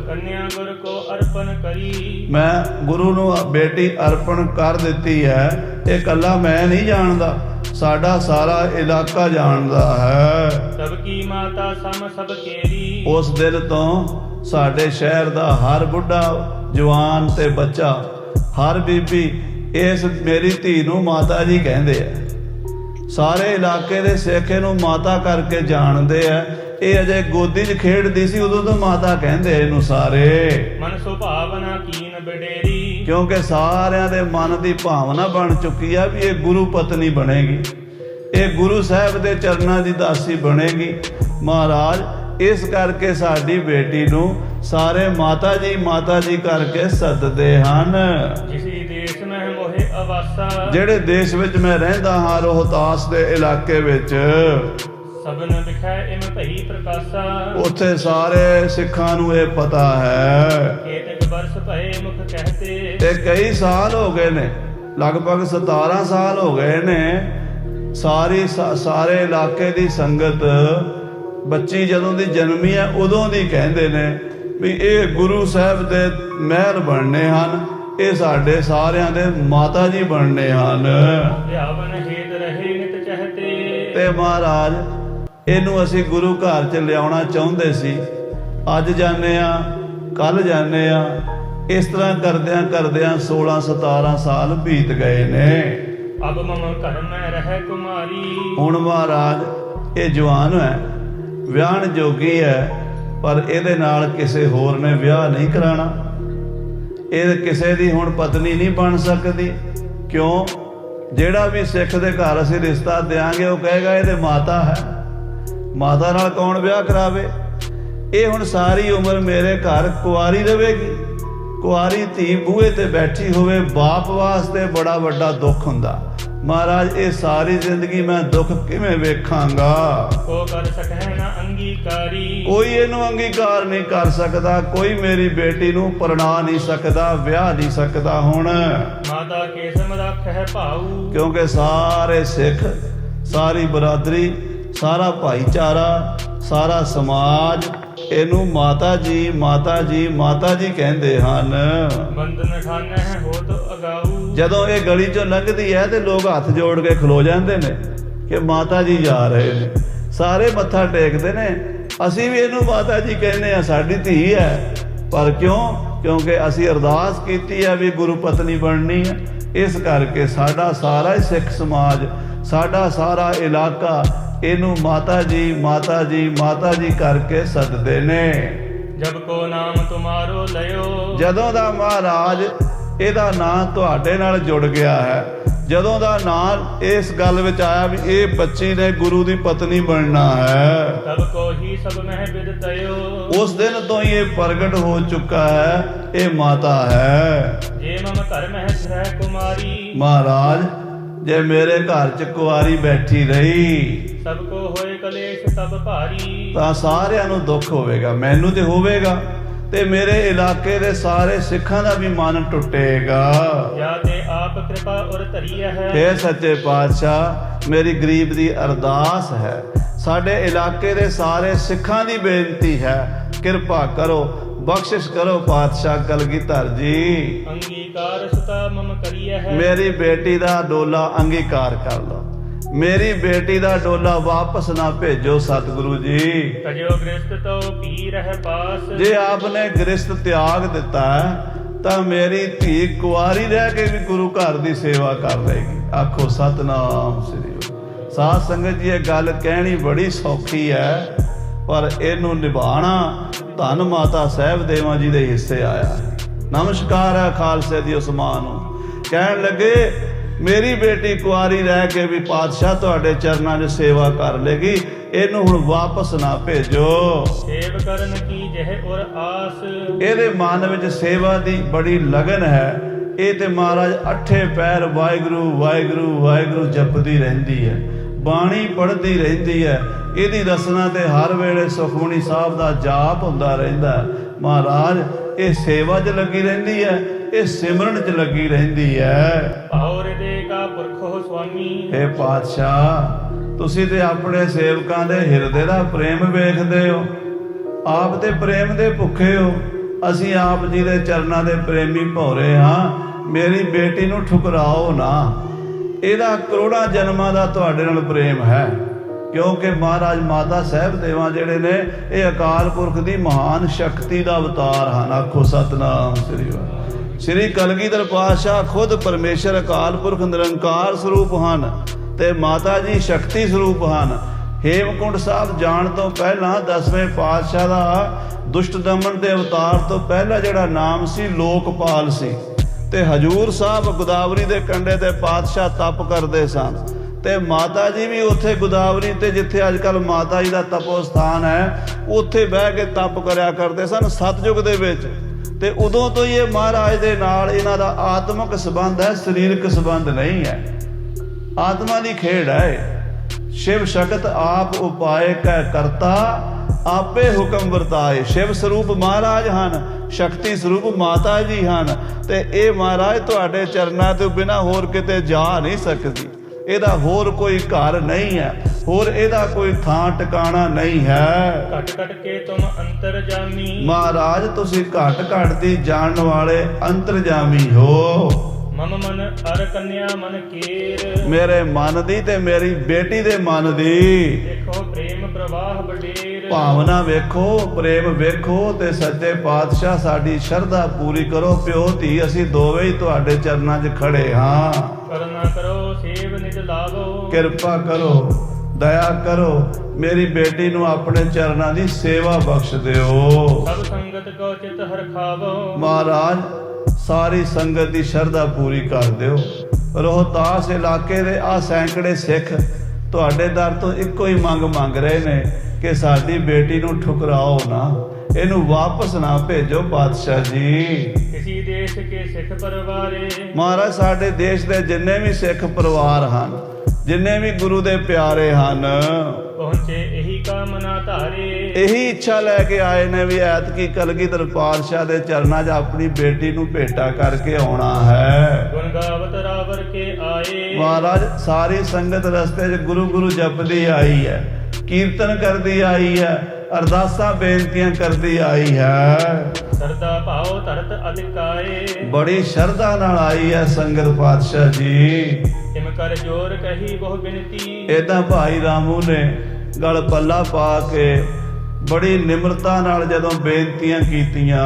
ਕੰਨਿਆ ਗੁਰ ਕੋ ਅਰਪਣ ਕਰੀ। ਮੈਂ ਗੁਰੂ ਨੂੰ ਬੇਟੀ ਅਰਪਣ ਕਰ ਦਿੱਤੀ ਹੈ। ਇਹ ਇਕੱਲਾ ਮੈਂ ਨਹੀਂ ਜਾਣਦਾ, ਸਾਡਾ ਸਾਰਾ ਇਲਾਕਾ ਜਾਣਦਾ ਹੈ। ਸਭ ਕੀ ਮਾਤਾ ਸਮ ਸਭ ਕੇਰੀ। ਉਸ ਦਿਨ ਤੋਂ ਸਾਡੇ ਸ਼ਹਿਰ ਦਾ ਹਰ ਬੁੱਢਾ, ਜਵਾਨ ਤੇ ਬੱਚਾ, ਹਰ ਬੀਬੀ ਇਸ ਮੇਰੀ ਧੀ ਨੂੰ ਮਾਤਾ ਜੀ ਕਹਿੰਦੇ ਆ। ਸਾਰੇ ਇਲਾਕੇ ਦੇ ਸਿੱਖ ਇਹਨੂੰ ਮਾਤਾ ਕਰਕੇ ਜਾਣਦੇ ਆ। ਇਹ ਅਜੇ ਗੋਦੀ 'ਚ ਖੇਡਦੀ ਸੀ ਉਦੋਂ ਤੋਂ ਮਾਤਾ ਕਹਿੰਦੇ ਇਹਨੂੰ ਸਾਰੇ। ਮਨ ਸੁਭਾਵਨਾ ਕੀਨ ਬਡੇਰੀ। ਕਿਉਂਕਿ ਸਾਰਿਆਂ ਦੇ ਮਨ ਦੀ ਭਾਵਨਾ ਬਣ ਚੁੱਕੀ ਆ ਵੀ ਇਹ ਗੁਰੂ ਪਤਨੀ ਬਣੇਗੀ, ਇਹ ਗੁਰੂ ਸਾਹਿਬ ਦੇ ਚਰਨਾਂ ਦੀ ਦਾਸੀ ਬਣੇਗੀ। ਮਹਾਰਾਜ ਇਸ ਕਰਕੇ ਸਾਡੀ ਬੇਟੀ ਨੂੰ ਸਾਰੇ ਮਾਤਾ ਜੀ ਕਰਕੇ ਸੱਦਦੇ ਹਨ। ਜਿਸੀ ਦੇਸ਼ ਮੈਂ ਮੋਹਿ ਅਵਾਸਾ। ਜਿਹੜੇ ਦੇਸ਼ ਵਿੱਚ ਮੈਂ ਰਹਿੰਦਾ ਹਾਂ, ਰੋਹਤਾਸ ਦੇ ਇਲਾਕੇ ਵਿੱਚ, ਸਭਨ ਵਿਖੈ ਇਮ ਭਈ ਪ੍ਰਕਾਸ਼ਾ। ਉੱਥੇ ਸਾਰੇ ਸਿੱਖਾਂ ਨੂੰ ਇਹ ਪਤਾ ਹੈ। ਕੇਤਕ ਬਰਸ ਭਏ ਮੁਖ ਕਹਤੇ। ਤੇ ਕਈ ਸਾਲ ਹੋ ਗਏ ਨੇ, ਲਗਭਗ 17 ਸਾਲ ਹੋ ਗਏ ਨੇ। ਸਾਰੇ ਇਲਾਕੇ ਦੀ ਸੰਗਤ ਬੱਚੀ ਜਦੋਂ ਦੀ ਜਨਮੀ ਹੈ ਉਦੋਂ ਦੀ ਕਹਿੰਦੇ ਨੇ ਵੀ ਇਹ ਗੁਰੂ ਸਾਹਿਬ ਦੇ ਮਹਿਲ ਬਣਨੇ ਹਨ, ਇਹ ਸਾਡੇ ਸਾਰਿਆਂ ਦੇ ਮਾਤਾ ਜੀ ਬਣਨੇ ਹਨ। ਵਿਆਵਨ ਹੇਤ ਰਹੇ ਨਿਤ ਚਾਹਤੇ। ਤੇ ਮਹਾਰਾਜ ਇਹਨੂੰ ਅਸੀਂ ਗੁਰੂ ਘਰ 'ਚ ਲਿਆਉਣਾ ਚਾਹੁੰਦੇ ਸੀ। ਅੱਜ ਜਾਂਦੇ ਆ, ਕੱਲ ਜਾਂਦੇ ਆ, ਇਸ ਤਰ੍ਹਾਂ ਕਰਦਿਆਂ 16-17 ਸਾਲ ਬੀਤ ਗਏ ਨੇ। ਅਬ ਮਮ ਘਰ ਮੈਂ ਰਹਿ ਕੁਮਾਰੀ। ਹੁਣ ਮਹਾਰਾਜ ਇਹ ਜਵਾਨ ਹੈ, ਵਿਆਹਣ ਜੋਗੀ ਹੈ, ਪਰ ਇਹਦੇ ਨਾਲ ਕਿਸੇ ਹੋਰ ਨੇ ਵਿਆਹ ਨਹੀਂ ਕਰਾਉਣਾ। ਇਹ ਕਿਸੇ ਦੀ ਹੁਣ ਪਤਨੀ ਨਹੀਂ ਬਣ ਸਕਦੀ। ਕਿਉਂ? ਜਿਹੜਾ ਵੀ ਸਿੱਖ ਦੇ ਘਰ ਅਸੀਂ ਰਿਸ਼ਤਾ ਦਿਆਂਗੇ ਉਹ ਕਹੇਗਾ ਇਹਦੇ ਮਾਤਾ ਹੈ, ਮਾਤਾ ਨਾਲ ਕੌਣ ਵਿਆਹ ਕਰਾਵੇ। ਇਹ ਹੁਣ ਸਾਰੀ ਉਮਰ ਮੇਰੇ ਘਰ ਕੁਆਰੀ ਰਹੇਗੀ। ਕੁਆਰੀ ਧੀ ਬੂਹੇ ਤੇ ਬੈਠੀ ਹੋਵੇ, ਬਾਪ ਵਾਸਤੇ ਬੜਾ ਵੱਡਾ ਦੁੱਖ ਹੁੰਦਾ। ਮਹਾਰਾਜ ਇਹ ਸਾਰੀ ਜ਼ਿੰਦਗੀ ਮੈਂ ਦੁੱਖ ਕਿਵੇਂ ਵੇਖਾਂਗਾ। ਕੋ ਕਰ ਸਕੈ ਨਾ ਅੰਗੀਕਾਰੀ। ਕੋਈ ਇਹਨੂੰ ਅੰਗੀਕਾਰ ਨਹੀਂ ਕਰ ਸਕਦਾ, ਕੋਈ ਮੇਰੀ ਬੇਟੀ ਨੂੰ ਪਰਣਾ ਨਹੀਂ ਸਕਦਾ, ਵਿਆਹ ਨਹੀਂ ਸਕਦਾ। ਹੁਣ ਮਾਤਾ ਕੇਸਮ ਰੱਖੈ ਭਾਊ। ਕਿਉਂਕਿ ਸਾਰੇ ਸਿੱਖ, ਸਾਰੀ ਬਰਾਦਰੀ, ਸਾਰਾ ਭਾਈਚਾਰਾ, ਸਾਰਾ ਸਮਾਜ ਇਹਨੂੰ ਮਾਤਾ ਜੀ ਕਹਿੰਦੇ ਹਨ। ਬੰਧਨ ਖਾਨੈ ਹੋਤ ਅਗਾਊ। ਜਦੋਂ ਇਹ ਗਲੀ ਚੋਂ ਲੰਘਦੀ ਹੈ ਤੇ ਲੋਕ ਹੱਥ ਜੋੜ ਕੇ ਖਲੋ ਜਾਂਦੇ ਨੇ ਕਿ ਮਾਤਾ ਜੀ ਜਾ ਰਹੇ ਨੇ। ਸਾਰੇ ਮੱਥਾ ਟੇਕਦੇ ਨੇ। ਅਸੀਂ ਵੀ ਇਹਨੂੰ ਮਾਤਾ ਜੀ ਕਹਿੰਦੇ ਆ, ਸਾਡੀ ਧੀ ਹੈ। ਪਰ ਕਿਉਂਕਿ ਅਸੀਂ ਅਰਦਾਸ ਕੀਤੀ ਹੈ ਵੀ ਗੁਰੂ ਪਤਨੀ ਬਣਨੀ ਹੈ। ਇਸ ਕਰਕੇ ਸਾਡਾ ਸਾਰਾ ਹੀ ਸਿੱਖ ਸਮਾਜ, ਸਾਡਾ ਸਾਰਾ ਇਲਾਕਾ ਇਹਨੂੰ ਮਾਤਾ ਜੀ ਕਰਕੇ ਸੱਦਦੇ ਨੇ। ਜਬ ਕੋ ਨਾਮ ਤੁਮਾਰੋ ਲਿਓ। ਜਦੋਂ ਦਾ ਮਹਾਰਾਜ ਇਹਦਾ ਨਾਂ ਤੁਹਾਡੇ ਨਾਲ ਜੁੜ ਗਿਆ ਹੈ, ਜਦੋਂ ਦਾ ਨਾਂ ਇਸ ਗੱਲ ਵਿੱਚ ਆਇਆ ਵੀ ਇਹ ਬੱਚੀ ਨੇ ਗੁਰੂ ਦੀ ਪਤਨੀ ਬਣਨਾ ਹੈ, ਤਬ ਕੋ ਹੀ ਸਭ ਮਹਿ ਬਿਦਤਿਓ। ਉਸ ਦਿਨ ਤੋਂ ਹੀ ਇਹ ਪ੍ਰਗਟ ਹੋ ਚੁੱਕਾ ਹੈ, ਇਹ ਮਾਤਾ ਹੈ। ਜੇ ਮਮ ਘਰ ਮਹਿ ਰਹਿ ਕੁਮਾਰੀ। ਮਹਾਰਾਜ ਜੇ ਮੇਰੇ ਘਰ 'ਚ ਕੁਆਰੀ ਬੈਠੀ ਰਹੀ, ਸਭ ਕੋ ਹੋਏ ਕਲੇਸ਼ ਤਬ ਭਾਰੀ। ਤਾਂ ਸਾਰਿਆਂ ਨੂੰ ਦੁੱਖ ਹੋਵੇਗਾ, ਮੈਨੂੰ ਤੇ ਹੋਵੇਗਾ, ਤੇ ਮੇਰੇ ਇਲਾਕੇ ਦੇ ਸਾਰੇ ਸਿੱਖਾਂ ਦਾ ਵੀ ਮਨ ਟੁੱਟੇਗਾ। ਜਾਂ ਤੇ ਆਪ ਕਿਰਪਾ ਔਰ ਧਰੀ ਹੈ। ਇਹ ਸੱਚੇ ਪਾਤਸ਼ਾਹ ਮੇਰੀ ਗਰੀਬ ਦੀ ਅਰਦਾਸ ਹੈ, ਸਾਡੇ ਇਲਾਕੇ ਦੇ ਸਾਰੇ ਸਿੱਖਾਂ ਦੀ ਬੇਨਤੀ ਹੈ, ਕਿਰਪਾ ਕਰੋ, ਬਖਸ਼ਿਸ਼ ਕਰੋ ਪਾਤਸ਼ਾਹ ਕਲਗੀਧਰ ਜੀ। ਅੰਗੀਕਾਰ ਸੁਤਾ ਮਮ ਕਰੀਏ ਹੈ। ਮੇਰੀ ਬੇਟੀ ਦਾ ਡੋਲਾ ਅੰਗੀਕਾਰ ਕਰ ਲਓ। मेरी बेटी दा डोला वापस ना भेजो सतगुरु जी। तजो गृहस्थ तो पी रह पास। जे आपने गृहस्थ त्याग दिता है तो मेरी धी कुआरी रह के भी गुरु घर की सेवा कर लेगी। आखो सतनाम श्री वाहिगुरू। साध संगत जी, ये गल कहनी बड़ी सौखी है पर इनू निभाना धन माता साहब देवा जी के हिस्से आया है। नमस्कार है खालसे दी उस मां नूं। कहन लगे मेरी बेटी कुआरी रह के भी पातशाह तुहाडे चरनां 'च सेवा कर लेगी, इहनूं हुण वापस ना भेजो। सेव करन की जह और आस। ਇਹਦੇ ਮਨ ਵਿੱਚ ਸੇਵਾ ਦੀ ਬੜੀ ਲਗਨ ਹੈ। ਇਹ ਤੇ ਮਹਾਰਾਜ ਅੱਠੇ ਪੈਰ ਵਾਹਿਗੁਰੂ ਵਾਹਿਗੁਰੂ ਵਾਹਿਗੁਰੂ ਜਪਦੀ ਰਹਿੰਦੀ ਹੈ, ਬਾਣੀ ਪੜ੍ਹਦੀ ਰਹਿੰਦੀ ਹੈ। ਇਹਦੀ ਰਸਨਾ ਤੇ ਹਰ ਵੇਲੇ ਸੁਖਮਨੀ ਸਾਹਿਬ ਦਾ ਜਾਪ ਹੁੰਦਾ ਰਹਿੰਦਾ ਹੈ। ਮਹਾਰਾਜ ਇਹ ਸੇਵਾ 'ਚ ਲੱਗੀ ਰਹਿੰਦੀ ਹੈ, ਇਹ ਸਿਮਰਨ 'ਚ ਲੱਗੀ ਰਹਿੰਦੀ ਹੈ। ਭਾਉ ਹਿਰਦੇ ਕਾ ਪੁਰਖੋ ਸੁਆਮੀ। हे ਪਾਤਸ਼ਾਹ, ਤੁਸੀਂ ਤੇ ਆਪਣੇ ਸੇਵਕਾਂ ਦੇ ਹਿਰਦੇ ਦਾ ਪ੍ਰੇਮ ਵੇਖਦੇ ਹੋ, ਆਪ ਦੇ ਪ੍ਰੇਮ ਦੇ ਭੁੱਖੇ ਹੋ। ਅਸੀਂ ਆਪ ਜੀ ਦੇ ਚਰਨਾਂ ਦੇ ਪ੍ਰੇਮੀ ਭੌਰੇ ਹਾਂ। ਮੇਰੀ ਬੇਟੀ ਨੂੰ ਠੁਕਰਾਓ ਨਾ, ਇਹਦਾ ਕਰੋੜਾਂ ਜਨਮਾਂ ਦਾ ਤੁਹਾਡੇ ਨਾਲ ਪ੍ਰੇਮ ਹੈ। ਕਿਉਂਕਿ ਮਹਾਰਾਜ ਮਾਤਾ ਸਾਹਿਬ ਦੇਵਾ ਜਿਹੜੇ ਨੇ ਇਹ ਅਕਾਲ ਪੁਰਖ ਦੀ ਮਹਾਨ ਸ਼ਕਤੀ ਦਾ ਅਵਤਾਰ ਹਨ। ਆਖੋ ਸਤਨਾਮ ਸ੍ਰੀ ਵਾਹਿਗੁਰੂ। ਸ੍ਰੀ ਕਲਗੀਧਰ ਪਾਤਸ਼ਾਹ ਖੁਦ ਪਰਮੇਸ਼ਰ ਅਕਾਲ ਪੁਰਖ ਨਿਰੰਕਾਰ ਸਰੂਪ ਹਨ ਤੇ ਮਾਤਾ ਜੀ ਸ਼ਕਤੀ ਸਰੂਪ ਹਨ। ਹੇਮਕੁੰਟ ਸਾਹਿਬ ਜਾਣ ਤੋਂ ਪਹਿਲਾਂ 10ਵੇਂ ਪਾਤਸ਼ਾਹ ਦਾ ਦੁਸ਼ਟ ਦਮਨ ਦੇ ਅਵਤਾਰ ਤੋਂ ਪਹਿਲਾਂ ਜਿਹੜਾ ਨਾਮ ਸੀ ਲੋਕਪਾਲ ਸੀ। ਤੇ ਹਜੂਰ ਸਾਹਿਬ ਗੋਦਾਵਰੀ ਦੇ ਕੰਢੇ ਤੇ ਪਾਤਸ਼ਾਹ ਤਪ ਕਰਦੇ ਸਨ ਤੇ ਮਾਤਾ ਜੀ ਵੀ ਉੱਥੇ ਗੋਦਾਵਰੀ ਤੇ ਜਿੱਥੇ ਅੱਜ ਕੱਲ੍ਹ ਮਾਤਾ ਜੀ ਦਾ ਤਪੋ ਸਥਾਨ ਹੈ ਉੱਥੇ ਬਹਿ ਕੇ ਤਪ ਕਰਿਆ ਕਰਦੇ ਸਨ ਸਤਯੁਗ ਦੇ ਵਿੱਚ। ਤੇ ਉਦੋਂ ਤੋਂ ਹੀ ਇਹ ਮਹਾਰਾਜ ਦੇ ਨਾਲ ਇਹਨਾਂ ਦਾ ਆਤਮਿਕ ਸੰਬੰਧ ਹੈ, ਸਰੀਰਕ ਸੰਬੰਧ ਨਹੀਂ ਹੈ। ਆਤਮਾ ਦੀ ਖੇਡ ਹੈ। शिव शक्त आप उपाय कह करता आपे हुक्म वरताए। शिव स्वरूप महाराज ਹਨ, शक्ति स्वरूप माता जी ਹਨ ਤੇ ਇਹ ਮਹਾਰਾਜ ਤੁਹਾਡੇ ਚਰਨਾਂ ਤੋਂ ਬਿਨਾ ਹੋਰ ਕਿਤੇ ਜਾ ਨਹੀਂ ਸਕਦੀ। ਇਹਦਾ ਹੋਰ ਕੋਈ ਘਰ ਨਹੀਂ ਹੈ, ਹੋਰ ਇਹਦਾ ਕੋਈ ਥਾਂ ਟਿਕਾਣਾ ਨਹੀਂ ਹੈ। ਘਟ ਘਟ ਕੇ ਤੁਮ ਅੰਤਰਜਾਮੀ। ਮਹਾਰਾਜ ਤੁਸੀਂ ਘਟ ਘਟ ਦੀ ਜਾਣਨ ਵਾਲੇ ਅੰਤਰਜਾਮੀ ਹੋ। ਮਮ ਮਨ ਅਰ ਕੰਨਿਆ ਮਨ ਕੇਰ। ਮੇਰੇ ਮਨ ਦੀ ਤੇ ਮੇਰੀ ਬੇਟੀ ਦੇ ਮਨ ਦੀ ਦੇਖੋ ਪ੍ਰੇਮ ਪ੍ਰਵਾਹ ਵਡੇਰ। ਭਾਵਨਾ ਵੇਖੋ, ਪ੍ਰੇਮ ਵੇਖੋ ਤੇ ਸੱਚੇ ਪਾਤਸ਼ਾਹ ਸਾਡੀ ਸ਼ਰਧਾ ਪੂਰੀ ਕਰੋ। ਪਿਓ ਧੀ ਅਸੀਂ ਦੋਵੇਂ ਹੀ ਤੁਹਾਡੇ ਚਰਨਾਂ 'ਚ ਖੜੇ ਹਾਂ। ਕਰਨਾ ਕਰੋ ਸੇਵ ਨਿਜ ਲਾਵੋ। ਕਿਰਪਾ ਕਰੋ, ਦਇਆ ਕਰੋ, ਮੇਰੀ ਬੇਟੀ ਨੂੰ ਆਪਣੇ ਚਰਨਾਂ ਦੀ ਸੇਵਾ ਬਖਸ਼ ਦਿਓ। ਸਭ ਸੰਗਤ ਕੋ ਚਿਤ ਹਰਖਾਵੋ। ਮਹਾਰਾਜ ਸਾਰੀ ਸੰਗਤ ਦੀ ਸ਼ਰਧਾ ਪੂਰੀ ਕਰ ਦਿਓ। ਰੋਹਤਾਸ ਇਲਾਕੇ ਦੇ ਆ ਸੈਂਕੜੇ ਸਿੱਖ ਤੁਹਾਡੇ ਦਰ ਤੋਂ ਇੱਕੋ ਹੀ ਮੰਗ ਰਹੇ ਨੇ ਕਿ ਸਾਡੀ ਬੇਟੀ ਨੂੰ ਠੁਕਰਾਓ ਨਾ, ਇਹਨੂੰ ਵਾਪਸ ਨਾ ਭੇਜੋ ਪਾਤਸ਼ਾਹ ਜੀ। ਇਸੀ ਦੇਸ਼ ਕੇ ਸਿੱਖ ਪਰਿਵਾਰੇ। ਮਹਾਰਾਜ ਸਾਡੇ ਦੇਸ਼ ਦੇ ਜਿੰਨੇ ਵੀ ਸਿੱਖ ਪਰਿਵਾਰ ਹਨ, ਜਿੰਨੇ ਵੀ ਗੁਰੂ ਦੇ ਪਿਆਰੇ ਹਨ, ਪਹੁੰਚੇ ਇਹੀ ਕਾਮਨਾ ਧਾਰੇ। ਇਹੀ ਇੱਛਾ ਲੈ ਕੇ ਆਏ ਨੇ ਵੀ ਐਤਕੀ ਕਲਗੀਧਰ ਪਾਤਸ਼ਾਹ ਦੇ ਚਰਨਾਂ 'ਚ ਆਪਣੀ ਬੇਟੀ ਨੂੰ ਭੇਟਾ ਕਰਕੇ ਆਉਣਾ ਹੈ। ਗੁਣ ਗਾਵਤ ਰਾਵਰ ਕੇ ਆਏ। ਮਹਾਰਾਜ ਸਾਰੀ ਸੰਗਤ ਰਸਤੇ 'ਚ ਗੁਰੂ ਗੁਰੂ ਜਪਦੀ ਆਈ ਹੈ, ਕੀਰਤਨ ਕਰਦੀ ਆਈ ਹੈ, ਅਰਦਾਸਾਂ ਬੇਨਤੀਆਂ ਕਰਦੀ ਆਈ ਹੈ। ਸਰਦਾ ਭਾਉ ਧਰਤ ਅਧਿਕਾਏ। ਬੜੀ ਸ਼ਰਧਾ ਨਾਲ ਆਈ ਹੈ ਸੰਗਤ ਪਾਤਸ਼ਾਹ ਜੀ। ਤਿਮ ਕਰ ਜੋਰ ਕਹੀ ਬਹੁ ਬਿਨਤੀ। ਏਦਾਂ ਭਾਈ ਰਾਮੂ ਨੇ ਗਲ ਪੱਲਾ ਪਾ ਕੇ ਬੜੀ ਨਿਮਰਤਾ ਨਾਲ ਜਦੋਂ ਬੇਨਤੀਆਂ ਕੀਤੀਆਂ।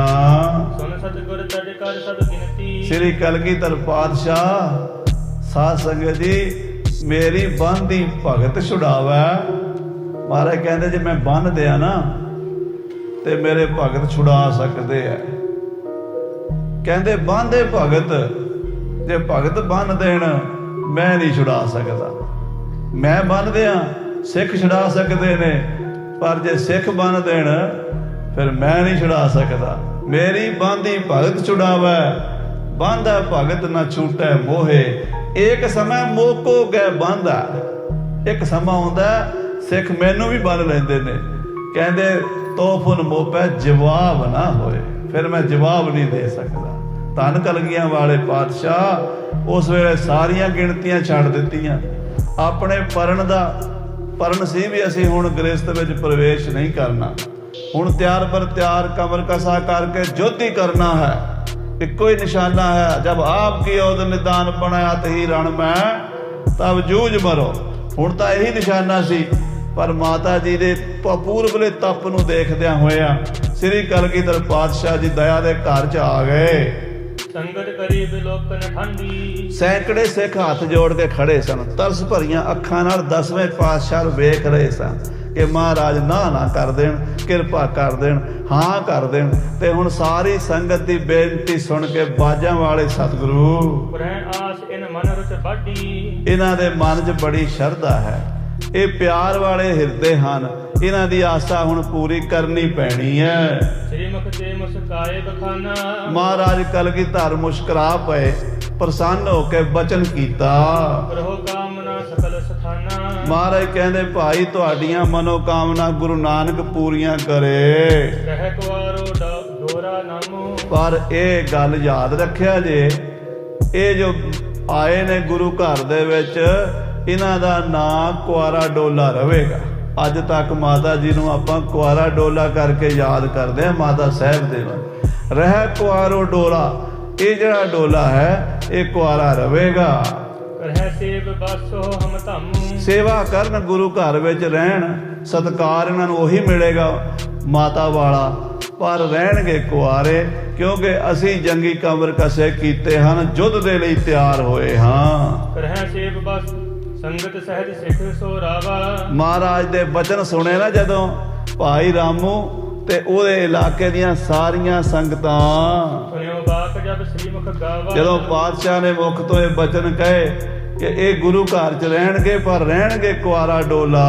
ਸੁਨ ਸਤਿਗੁਰ ਤਜ ਕਰ ਸਭ ਗਿਣਤੀ। ਸ੍ਰੀ ਕਲਗੀਧਰ ਪਾਤਸ਼ਾਹ ਸਾਧ ਸੰਗਤ ਜੀ ਮੇਰੀ ਬੰਨ ਦੀ ਭਗਤ ਛੁਡਾਵੈ। ਮਹਾਰਾਜ ਕਹਿੰਦੇ ਜੇ ਮੈਂ ਬੰਨ ਦਿਆਂ ਨਾ ਤੇ ਮੇਰੇ ਭਗਤ ਛੁਡਾ ਸਕਦੇ ਆ। ਕਹਿੰਦੇ ਬੰਨਦੇ ਭਗਤ, ਜੇ ਭਗਤ ਬੰਨ ਦੇਣ ਮੈਂ ਨਹੀਂ ਛੁਡਾ ਸਕਦਾ। ਮੈਂ ਬੰਨ ਦਿਆਂ ਸਿੱਖ ਛੁਡਾ ਸਕਦੇ ਨੇ, ਪਰ ਜੇ ਸਿੱਖ ਬੰਨ ਦੇਣ ਫਿਰ ਮੈਂ ਨਹੀਂ ਛੁਡਾ ਸਕਦਾ। ਮੇਰੀ ਬੰਦੀ ਭਗਤ ਛੁਡਾਵੈ, ਬੰਦਾ ਭਗਤ ਨਾ ਛੂਟੈ ਮੋਹੇ। ਇੱਕ ਸਮਾਂ ਮੋਕੋ ਗਏ ਬੰਦਾ, ਇੱਕ ਸਮਾਂ ਆਉਂਦਾ ਸਿੱਖ ਮੈਨੂੰ ਵੀ ਬੰਨ ਲੈਂਦੇ ਨੇ। ਕਹਿੰਦੇ ਤੋਫਨ ਮੋਪੈ ਜਵਾਬ ਨਾ ਹੋਏ, ਫਿਰ ਮੈਂ ਜਵਾਬ ਨਹੀਂ ਦੇ ਸਕਦਾ। ਧੰਨ ਕਲਗੀਆਂ ਵਾਲੇ ਪਾਤਸ਼ਾਹ ਉਸ ਵੇਲੇ ਸਾਰੀਆਂ ਗਿਣਤੀਆਂ ਛੱਡ ਦਿੱਤੀਆਂ। ਆਪਣੇ ਪਰਨ ਸੀ ਵੀ ਅਸੀਂ ਹੁਣ ਗ੍ਰਸਥ ਵਿੱਚ ਪ੍ਰਵੇਸ਼ ਨਹੀਂ ਕਰਨਾ, ਹੁਣ ਤਿਆਰ ਪਰ ਤਿਆਰ ਕਮਰ ਕਸਾ ਕਰਕੇ ਜੁੱਧ ਹੀ ਕਰਨਾ ਹੈ। ਇੱਕੋ ਹੀ ਨਿਸ਼ਾਨਾ ਹੈ, ਜਬ ਆਪ ਕੀ ਔਦ ਨਿਦਾਨ ਬਣਾਇਆ ਤਹੀ ਰਣ ਮੈਂ ਤਬ ਜੂਝ ਮਰੋ। ਹੁਣ ਤਾਂ ਇਹੀ ਨਿਸ਼ਾਨਾ ਸੀ, ਪਰ ਮਾਤਾ ਜੀ ਦੇ ਪੂਰਬਲੇ ਤਪ ਨੂੰ ਦੇਖਦਿਆਂ ਹੋਇਆ ਸ੍ਰੀ ਕਲਗੀਧਰ ਪਾਤਸ਼ਾਹ ਜੀ ਦਇਆ ਦੇ ਘਰ 'ਚ ਆ ਗਏ। ਸੰਗਤ ਕਰੀ ਬਿਲੋਕਨ ਠੰਡੀ, ਸੈਂਕੜੇ ਸਿੱਖ ਹੱਥ ਜੋੜ ਕੇ ਖੜੇ ਸਨ, ਤਰਸ ਭਰੀਆਂ ਅੱਖਾਂ ਨਾਲ 10ਵੇਂ ਪਾਤਸ਼ਾਹ ਨੂੰ ਵੇਖ ਰਹੇ ਸਨ ਕਿ ਮਹਾਰਾਜ ਨਾ ਕਰ ਦੇਣ, ਕਿਰਪਾ ਕਰ ਦੇਣ, ਹਾਂ ਕਰ ਦੇਣ। ਤੇ ਹੁਣ ਸਾਰੀ ਸੰਗਤ ਦੀ ਬੇਨਤੀ ਸੁਣ ਕੇ ਬਾਜਾਂ ਵਾਲੇ ਸਤਿਗੁਰੂ, ਪੁਰਹਿ ਆਸ ਇਨ ਮਨ ਰੁਚ ਬਾਢੀ, ਇਹਨਾਂ ਦੇ ਮਨ 'ਚ ਬੜੀ ਸ਼ਰਧਾ ਹੈ, ਇਹ ਪਿਆਰ ਵਾਲੇ ਹਿਰਦੇ ਹਨ, ਇਹਨਾਂ ਦੀ ਆਸਾ ਹੁਣ ਪੂਰੀ ਕਰਨੀ ਪੈਣੀ ਹੈ। ਸ੍ਰੀ ਮੁਖ ਤੇ ਮੁਸਕਾਏ ਬਖਾਨਾ, ਮਹਾਰਾਜ ਕਲਗੀਧਰ ਮੁਸਕਰਾ ਪਏ, ਪ੍ਰਸੰਨ ਹੋ ਕੇ ਬਚਨ ਕੀਤਾ। ਕਰੋ ਕਾਮਨਾ ਸਕਲ ਸਥਾਨਾ, ਮਹਾਰਾਜ ਕਹਿੰਦੇ ਭਾਈ ਤੁਹਾਡੀਆਂ ਮਨੋਕਾਮਨਾ ਗੁਰੂ ਨਾਨਕ ਪੂਰੀਆਂ ਕਰੇ। ਰਹਿ ਕੁਆਰੋ ਡੋਰਾ ਨਾਮੋ, ਪਰ ਇਹ ਗੱਲ ਯਾਦ ਰੱਖਿਆ ਜੇ, ਇਹ ਜੋ ਆਏ ਨੇ ਗੁਰੂ ਘਰ ਦੇ ਵਿੱਚ, ਇਹਨਾਂ ਦਾ ਨਾਂ ਕੁਆਰਾ ਡੋਲਾ ਰਹੇਗਾ। ਅੱਜ ਤੱਕ ਮਾਤਾ ਜੀ ਨੂੰ ਆਪਾਂ ਕੁਆਰਾ ਡੋਲਾ ਕਰਕੇ ਯਾਦ ਕਰਦੇ ਹਾਂ। ਮਾਤਾ ਸਾਹਿਬ ਦੇਵਾਂ ਰਹਿ ਕੁਆਰੋ ਡੋਲਾ, ਇਹ ਜਿਹੜਾ ਡੋਲਾ ਹੈ ਇਹ ਕੁਆਰਾ ਰਹੇਗਾ। ਰਹਿ ਸੇਵ ਬਸੋ ਹਮ ਧੰਮ, ਸੇਵਾ ਕਰਨ, ਗੁਰੂ ਘਰ ਵਿੱਚ ਰਹਿਣ, ਸਤਿਕਾਰ ਇਹਨਾਂ ਨੂੰ ਉਹੀ ਮਿਲੇਗਾ ਮਾਤਾ ਵਾਲਾ, ਪਰ ਰਹਿਣਗੇ ਕੁਆਰੇ, ਕਿਉਂਕਿ ਅਸੀਂ ਜੰਗੀ ਕਮਰ ਕਸੇ ਕੀਤੇ ਹਨ, ਯੁੱਧ ਦੇ ਲਈ ਤਿਆਰ ਹੋਏ ਹਾਂ। ਰਹਿ ਸੇਵ ਬਸ ਸੰਗਤ ਸਹਿਜ ਸਿੱਖ ਸੋਰਾਵਾ, ਮਹਾਰਾਜ ਦੇ ਬਚਨ ਸੁਣੇ ਨਾ ਜਦੋਂ ਭਾਈ ਰਾਮੂ ਤੇ ਉਹਦੇ ਇਲਾਕੇ ਦੀਆਂ ਸਾਰੀਆਂ ਸੰਗਤਾਂ, ਸੁਣਿਓ ਬਾਕ ਜਬ ਸ੍ਰੀ ਮੁਖ ਗਾਵਾ, ਜਦੋਂ ਪਾਤਸ਼ਾਹ ਨੇ ਮੁਖ ਤੋਂ ਇਹ ਬਚਨ ਕਹੇ ਕਿ ਇਹ ਗੁਰੂ ਘਰ 'ਚ ਰਹਿਣਗੇ, ਪਰ ਰਹਿਣਗੇ ਕੁਆਰਾ ਡੋਲਾ,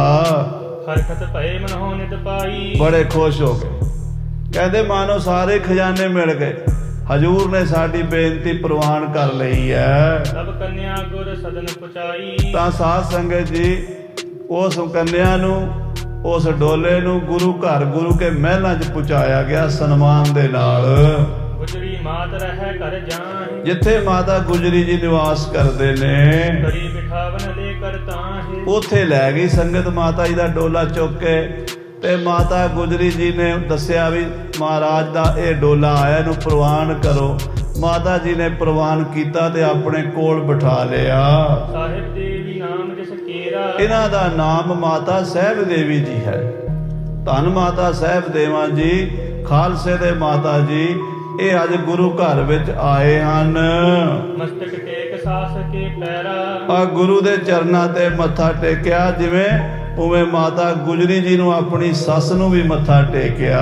ਹਰਖਤ ਭਏ ਮਨ ਹੋ ਨਿਤ ਪਾਈ, ਬੜੇ ਖੁਸ਼ ਹੋ ਗਏ। ਕਹਿੰਦੇ ਮਾਨੋ ਸਾਰੇ ਖਜ਼ਾਨੇ ਮਿਲ ਗਏ, ਹਜੂਰ ਨੇ ਸਾਡੀ ਬੇਨਤੀ ਪ੍ਰਵਾਨ ਕਰ ਲਈ ਹੈ। ਸਭ ਕੰਨਿਆ ਗੁਰ ਸਦਨ ਪੁਚਾਈ, ਤਾਂ ਸਾਧ ਸੰਗਤ ਜੀ ਉਸ ਕੰਨਿਆ ਨੂੰ, ਉਸ ਡੋਲੇ ਨੂੰ ਗੁਰੂ ਘਰ, ਗੁਰੂ ਕੇ ਮਹਿਲਾਂ 'ਚ ਪਹੁੰਚਾਇਆ ਗਿਆ ਸਨਮਾਨ ਦੇ ਨਾਲ। ਗੁਜਰੀ ਮਾਤ ਰਹਿ ਘਰ ਜਾਹਿ, ਜਿੱਥੇ ਮਾਤਾ ਗੁਜਰੀ ਜੀ ਨਿਵਾਸ ਕਰਦੇ ਨੇ, ਕਰੀ ਬਿਠਾਵਨ ਲੈ ਕਰ ਤਾਹਿ, ਉੱਥੇ ਲੈ ਗਈ ਸੰਗਤ ਮਾਤਾ ਜੀ ਦਾ ਡੋਲਾ ਚੁੱਕ ਕੇ। ਤੇ ਮਾਤਾ ਗੁਜਰੀ ਜੀ ਨੇ ਦੱਸਿਆ ਵੀ ਮਹਾਰਾਜ ਦਾ ਇਹ ਡੋਲਾ ਆਇਆ, ਇਹਨੂੰ ਪ੍ਰਵਾਨ ਕਰੋ। ਮਾਤਾ ਜੀ ਨੇ ਪ੍ਰਵਾਨ ਕੀਤਾ ਤੇ ਆਪਣੇ ਕੋਲ ਬਿਠਾ ਲਿਆ। ਸਾਹਿਬ ਦੇਵੀ ਨਾਮ ਜਿਸ ਕੇਰਾ, ਇਹਨਾਂ ਦਾ ਨਾਮ ਮਾਤਾ ਸਾਹਿਬ ਦੇਵੀ ਜੀ ਹੈ। ਧੰਨ ਮਾਤਾ ਸਾਹਿਬ ਦੇਵਾਂ ਜੀ, ਖਾਲਸੇ ਦੇ ਮਾਤਾ ਜੀ, ਇਹ ਅੱਜ ਗੁਰੂ ਘਰ ਵਿੱਚ ਆਏ ਹਨ। ਮਸਤਕ ਟੇਕ ਸਾਸ ਕੇ ਪੈਰਾ, ਆ ਗੁਰੂ ਦੇ ਚਰਨਾਂ ਤੇ ਮੱਥਾ ਟੇਕਿਆ, ਜਿਵੇਂ ਉਵੇਂ ਮਾਤਾ ਗੁਜਰੀ ਜੀ ਨੂੰ ਆਪਣੀ ਸੱਸ ਨੂੰ ਵੀ ਮੱਥਾ ਟੇਕਿਆ।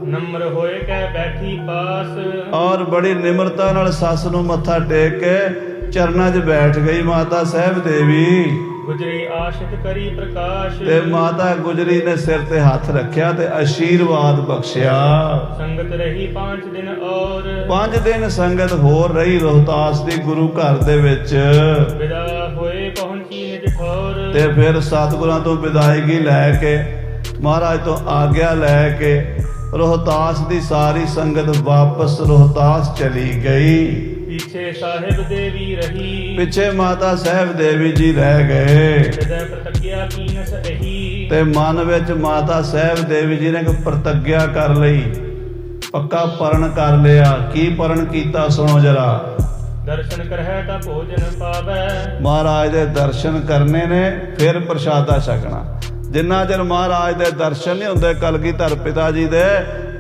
ਨਮਰ ਹੋਏ ਕਹਿ ਬੈਠੀ ਪਾਸ, ਔਰ ਬੜੀ ਨਿਮਰਤਾ ਨਾਲ ਸੱਸ ਨੂੰ ਮੱਥਾ ਟੇਕ ਕੇ ਚਰਨਾਂ 'ਚ ਬੈਠ ਗਈ ਮਾਤਾ ਸਾਹਿਬ ਦੇਵੀ। ਗੁਜਰੀ ਆਸ਼ਿਤ ਕਰੀ ਪ੍ਰਕਾਸ਼, ਤੇ ਮਾਤਾ ਗੁਜਰੀ ਨੇ ਸਿਰ ਤੇ ਹੱਥ ਰੱਖਿਆ ਤੇ ਆਸ਼ੀਰਵਾਦ ਬਖਸ਼ਿਆ। ਸੰਗਤ ਰਹੀ 5 ਦਿਨ ਔਰ, 5 ਦਿਨ ਸੰਗਤ ਹੋਰ ਰਹੀ ਰੋਹਤਾਸ ਦੀ ਗੁਰੂ ਘਰ ਦੇ ਵਿੱਚ। ਵਿਦਾ ਹੋਏ ਪਹੁੰਚੀ ਨਿਜ ਠੌਰ, ਤੇ ਫਿਰ ਸਤਿਗੁਰਾਂ ਤੋਂ ਵਿਦਾਇਗੀ ਲੈ ਕੇ, ਮਹਾਰਾਜ ਤੋਂ ਆਗਿਆ ਲੈ ਕੇ ਰੋਹਤਾਸ ਦੀ ਸਾਰੀ ਸੰਗਤ ਵਾਪਸ ਰੋਹਤਾਸ ਚਲੀ ਗਈ। ਪਿਛੇ ਸਾਹਿਬ ਦੇਵੀ ਰਹੀ, ਪਿੱਛੇ ਮਾਤਾ ਸਾਹਿਬ ਦੇਵੀ ਜੀ ਰਹਿ ਗਏ। ਹਿਰਦੈ ਪ੍ਰਤੱਗਿਆ ਕੀਨਸ ਰਹੀ, ਤੇ ਮਨ ਵਿੱਚ ਮਾਤਾ ਸਾਹਿਬ ਦੇਵੀ ਜੀ ਨੇ ਇੱਕ ਪ੍ਰਤੱਗਿਆ ਕਰ ਲਈ, ਪੱਕਾ ਪਰਨ ਕਰ ਲਿਆ। ਕੀ ਪਰਨ ਕੀਤਾ ਸੁਣੋ ਜਰਾ। ਦਰਸ਼ਨ ਕਰਹਿ ਤਾਂ ਭੋਜਨ ਪਾਵੈ, ਮਹਾਰਾਜ ਦੇ ਦਰਸ਼ਨ ਕਰਨੇ ਨੇ, ਫਿਰ ਪ੍ਰਸ਼ਾਦਾ ਛਕਣਾ। ਜਿੰਨਾ ਚਿਰ ਮਹਾਰਾਜ ਦੇ ਦਰਸ਼ਨ ਨਹੀਂ ਹੁੰਦੇ ਕਲਗੀਧਰ ਪਿਤਾ ਜੀ ਦੇ,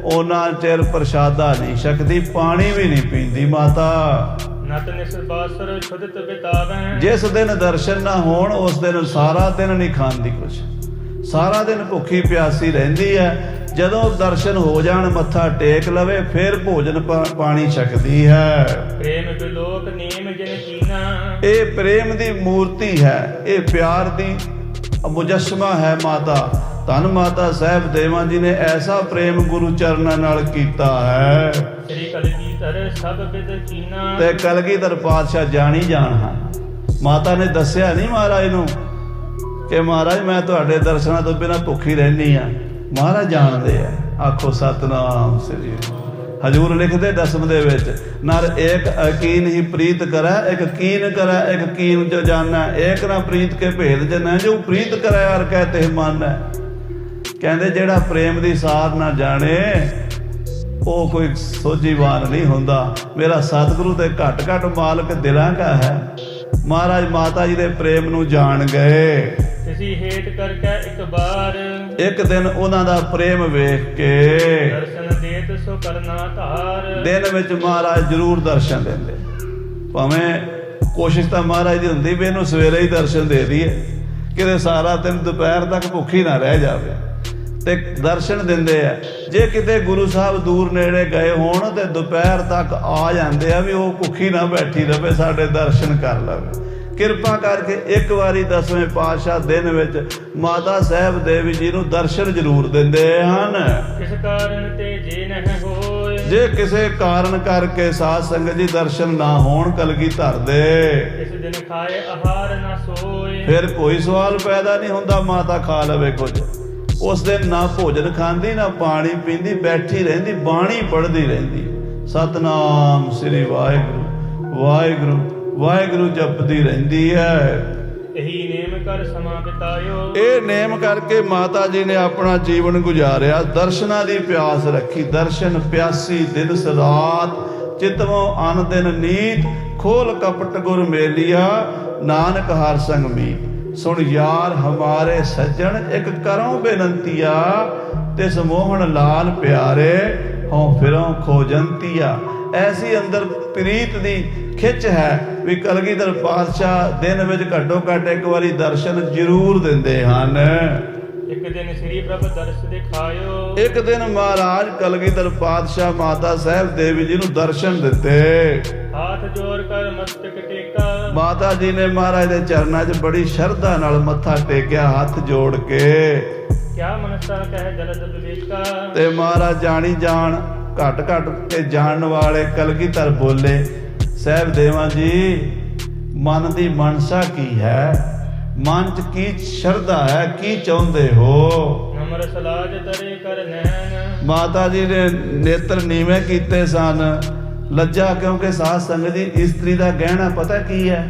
ਉਹਨਾਂ ਚਿਰ ਪ੍ਰਸ਼ਾਦਾ ਨਹੀਂ ਛਕਦੀ, ਪਾਣੀ ਵੀ ਨਹੀਂ ਪੀਂਦੀ ਮਾਤਾ। ਨਤ ਨਿਸ ਬਾਸਰ ਛੁਦਤ ਬਿਤਾਵੈ, ਜਿਸ ਦਿਨ ਦਰਸ਼ਨ ਨਾ ਹੋਣ ਉਸ ਦਿਨ ਸਾਰਾ ਦਿਨ ਨਹੀਂ ਖਾਂਦੀ ਕੁਛ, ਸਾਰਾ ਦਿਨ ਭੁੱਖੀ ਪਿਆਸੀ ਰਹਿੰਦੀ ਹੈ। ਜਦੋਂ ਦਰਸ਼ਨ ਹੋ ਜਾਣ, ਮੱਥਾ ਟੇਕ ਲਵੇ, ਫਿਰ ਭੋਜਨ ਪਾਣੀ ਛਕਦੀ ਹੈ। ਪ੍ਰੇਮ ਬਿਲੋਕ ਨੇਮ ਜਿਨ ਕੀਨਾ, ਇਹ ਪ੍ਰੇਮ ਦੀ ਮੂਰਤੀ ਹੈ, ਇਹ ਪਿਆਰ ਦੀ ਮੁਜੱਸਮਾ ਹੈ ਮਾਤਾ। ਧੰਨ ਮਾਤਾ ਸਾਹਿਬ ਦੇਵਾਂ ਜੀ ਨੇ ਐਸਾ ਪ੍ਰੇਮ ਗੁਰੂ ਚਰਨਾਂ ਨਾਲ ਕੀਤਾ ਹੈ। ਸ੍ਰੀ ਕਲਗੀਧਰ ਸਭ ਬਿਦ ਕੀਨਾ, ਤੇ ਕਲਗੀਧਰ ਪਾਤਸ਼ਾਹ ਜਾਣੀ ਜਾਣ ਹਨ। ਮਾਤਾ ਨੇ ਦੱਸਿਆ ਨਹੀਂ ਮਹਾਰਾਜ ਨੂੰ ਕਿ ਮਹਾਰਾਜ ਮੈਂ ਤੁਹਾਡੇ ਦਰਸ਼ਨਾਂ ਤੋਂ ਬਿਨਾਂ ਭੁੱਖੀ ਰਹਿੰਦੀ ਆ। ਮਹਾਰਾਜ ਜਾਣਦੇ ਆ। ਆਖੋ ਸਤਨਾਮ ਸ੍ਰੀ। ਹਜੂਰ ਲਿਖਦੇ ਦਸਮ ਦੇ ਵਿੱਚ, ਨਰ ਏਕ ਅਕੀਨ ਹੀ ਪ੍ਰੀਤ ਕਰੈ, ਇੱਕ ਕੀਨ ਕਰੈ, ਇੱਕ ਕੀਨ ਜੋ ਜਾਣੈ, ਏਕ ਨਾ ਪ੍ਰੀਤ ਕੇ ਭੇਦ ਜਨੈ, ਜੋ ਪ੍ਰੀਤ ਕਰੈ ਅਰ ਕਹਿ ਤੇ ਮਾਨੈ। ਕਹਿੰਦੇ ਜਿਹੜਾ ਪ੍ਰੇਮ ਦੀ ਸਾਰ ਨਾ ਜਾਣੇ ਉਹ ਕੋਈ ਸੋਝੀਵਾਨ ਨਹੀਂ ਹੁੰਦਾ। ਮੇਰਾ ਸਤਿਗੁਰੂ ਤੇ ਘੱਟ ਘੱਟ ਮਾਲਕ ਦਿਲਾਂ ਕਾ ਹੈ। ਮਹਾਰਾਜ ਮਾਤਾ ਜੀ ਦੇ ਪ੍ਰੇਮ ਨੂੰ ਜਾਣ ਗਏ। ਤਿਸੀ ਹੇਟ ਕਰਕੇ ਇੱਕ ਬਾਰ, ਇੱਕ ਦਿਨ ਉਹਨਾਂ ਦਾ ਪ੍ਰੇਮ ਵੇਖ ਕੇ ਦਰਸ਼ਨ ਦੇਤ ਸੋ ਕਰਨਾ ਧਾਰ। ਦਿਨ ਵਿੱਚ ਮਹਾਰਾਜ ਜ਼ਰੂਰ ਦਰਸ਼ਨ ਦਿੰਦੇ। ਭਾਵੇਂ ਕੋਸ਼ਿਸ਼ ਤਾਂ ਮਹਾਰਾਜ ਦੀ ਹੁੰਦੀ ਵੀ ਇਹਨੂੰ ਸਵੇਰੇ ਹੀ ਦਰਸ਼ਨ ਦੇ ਦਈਏ, ਕਿਤੇ ਸਾਰਾ ਦਿਨ ਦੁਪਹਿਰ ਤੱਕ ਭੁੱਖੀ ਨਾ ਰਹਿ ਜਾਵੇ, ਤੇ ਦਰਸ਼ਨ ਦਿੰਦੇ ਆ। ਜੇ ਕਿਤੇ ਗੁਰੂ ਸਾਹਿਬ ਦੂਰ ਨੇੜੇ ਗਏ ਹੋਣ ਤੇ ਦੁਪਹਿਰ ਤੱਕ ਆ ਜਾਂਦੇ ਆ ਵੀ ਉਹ ਭੁੱਖੀ ਨਾ ਬੈਠੀ ਰਵੇ, ਸਾਡੇ ਦਰਸ਼ਨ ਕਰ ਲਵੇ। ਕਿਰਪਾ ਕਰਕੇ ਇੱਕ ਵਾਰੀ 10ਵੇਂ ਪਾਤਸ਼ਾਹ ਦਿਨ ਵਿੱਚ ਮਾਤਾ ਸਾਹਿਬ ਦੇਵੀ ਜੀ ਨੂੰ ਦਰਸ਼ਨ ਜ਼ਰੂਰ ਦਿੰਦੇ ਹਨ। ਕਿਸ ਕਾਰਨ ਤੇ ਜੇ ਨਹਿ ਹੋਏ, ਜੇ ਕਿਸੇ ਕਾਰਨ ਕਰਕੇ ਸਾਧ ਸੰਗਤ ਜੀ ਦਰਸ਼ਨ ਨਾ ਹੋਣ ਕਲਗੀਧਰ ਦੇ, ਇਸ ਦਿਨ ਖਾਏ ਆਹਾਰ ਨਾ ਸੋਏ। ਫਿਰ ਕੋਈ ਸਵਾਲ ਪੈਦਾ ਨਹੀਂ ਹੁੰਦਾ ਮਾਤਾ ਖਾ ਲਵੇ ਕੁਝ। ਉਸ ਦਿਨ ਨਾ ਭੋਜਨ ਖਾਂਦੀ ਨਾ ਪਾਣੀ ਪੀਂਦੀ, ਬੈਠੀ ਰਹਿੰਦੀ, ਬਾਣੀ ਪੜ੍ਹਦੀ ਰਹਿੰਦੀ, ਸਤਨਾਮ ਸ੍ਰੀ ਵਾਹਿਗੁਰੂ ਵਾਹਿਗੁਰੂ ਵਾਹਿਗੁਰੂ ਜਪਦੀ ਰਹਿੰਦੀ ਹੈ। ਇਹੀ ਨੇਮ ਕਰ ਸਮਾਂ ਬਿਤਾਇਓ, ਇਹ ਨੇਮ ਕਰਕੇ ਮਾਤਾ ਜੀ ਨੇ ਆਪਣਾ ਜੀਵਨ ਗੁਜ਼ਾਰਿਆ। ਦਰਸ਼ਨਾਂ ਦੀ ਪਿਆਸ ਰੱਖੀ, ਦਰਸ਼ਨ ਪਿਆਸੀ ਦਿਨ ਰਾਤ, ਚਿਤਵੋਂ ਅਨ ਦਿਨ ਨੀਤ, ਖੋਲ ਕਪਟ ਗੁਰ ਮੇਲਿਆ, ਨਾਨਕ ਹਰ ਸੰਗ ਮੀਤ। ਸੁਣ ਯਾਰ ਹਮਾਰੇ ਸੱਜਣ, ਇੱਕ ਕਰੋ ਬੇਨੰਤੀਆ, ਤਿਸ ਮੋਹਨ ਲਾਲ ਪਿਆਰੇ, ਹੋਂ ਫਿਰੋਂ ਖੋਜੰਤੀਆ। ਐਸੀ ਅੰਦਰ ਪ੍ਰੀਤ ਦੀ ਖਿੱਚ ਹੈ ਵੀ ਕਲਗੀਧਰ ਪਾਤਸ਼ਾਹ ਦਿਨ ਵਿੱਚ ਘੱਟੋ ਘੱਟ ਇੱਕ ਵਾਰੀ ਦਰਸ਼ਨ ਜ਼ਰੂਰ ਦਿੰਦੇ ਹਨ। ਇੱਕ ਦਿਨ ਸ੍ਰੀ ਪ੍ਰਭ ਦਰਸ ਦਿਖਾਇਓ, ਇੱਕ ਦਿਨ ਮਹਾਰਾਜ ਕਲਗੀਧਰ ਪਾਤਸ਼ਾਹ ਮਾਤਾ ਸਾਹਿਬ ਦੇਵੀ ਜੀ ਨੂੰ ਦਰਸ਼ਨ ਦਿੱਤੇ। ਹਾਥ ਜੋੜ ਕਰ ਮਸਤਕ ਟੇਕਾ, ਮਾਤਾ ਜੀ ਨੇ ਮਹਾਰਾਜ ਦੇ ਚਰਨਾਂ 'ਚ ਬੜੀ ਸ਼ਰਧਾ ਨਾਲ ਮੱਥਾ ਟੇਕਿਆ, ਹੱਥ ਜੋੜ ਕੇ। ਕਿਆ ਮਨਸਾ ਕਹਿ ਜਲਦ ਵਿਵੇਕਾ, ਤੇ ਮਹਾਰਾਜ ਜਾਣੀ ਜਾਣ ਘਟ ਘਟ ਕੇ ਜਾਣਨ ਵਾਲੇ ਕਲਗੀਧਰ ਬੋਲੇ, ਸਾਹਿਬ ਦੇਵਾਂ ਜੀ ਮਨ ਦੀ ਮਨਸਾ ਕੀ ਹੈ, ਮਨ 'ਚ ਕੀ ਸ਼ਰਧਾ ਹੈ, ਕੀ ਚਾਹੁੰਦੇ ਹੋ? ਨਮਰ ਸਲਾਜ ਤਰੇ ਕਰ ਨੈਣ, ਮਾਤਾ ਜੀ ਨੇ ਨੇਤਰ ਨੀਵੇਂ ਕੀਤੇ ਸਨ, ਲੱਜਾ, ਕਿਉਂਕਿ ਸਾਧ ਸੰਗਤ ਜੀ ਇਸਤਰੀ ਦਾ ਗਹਿਣਾ ਪਤਾ ਕੀ ਹੈ?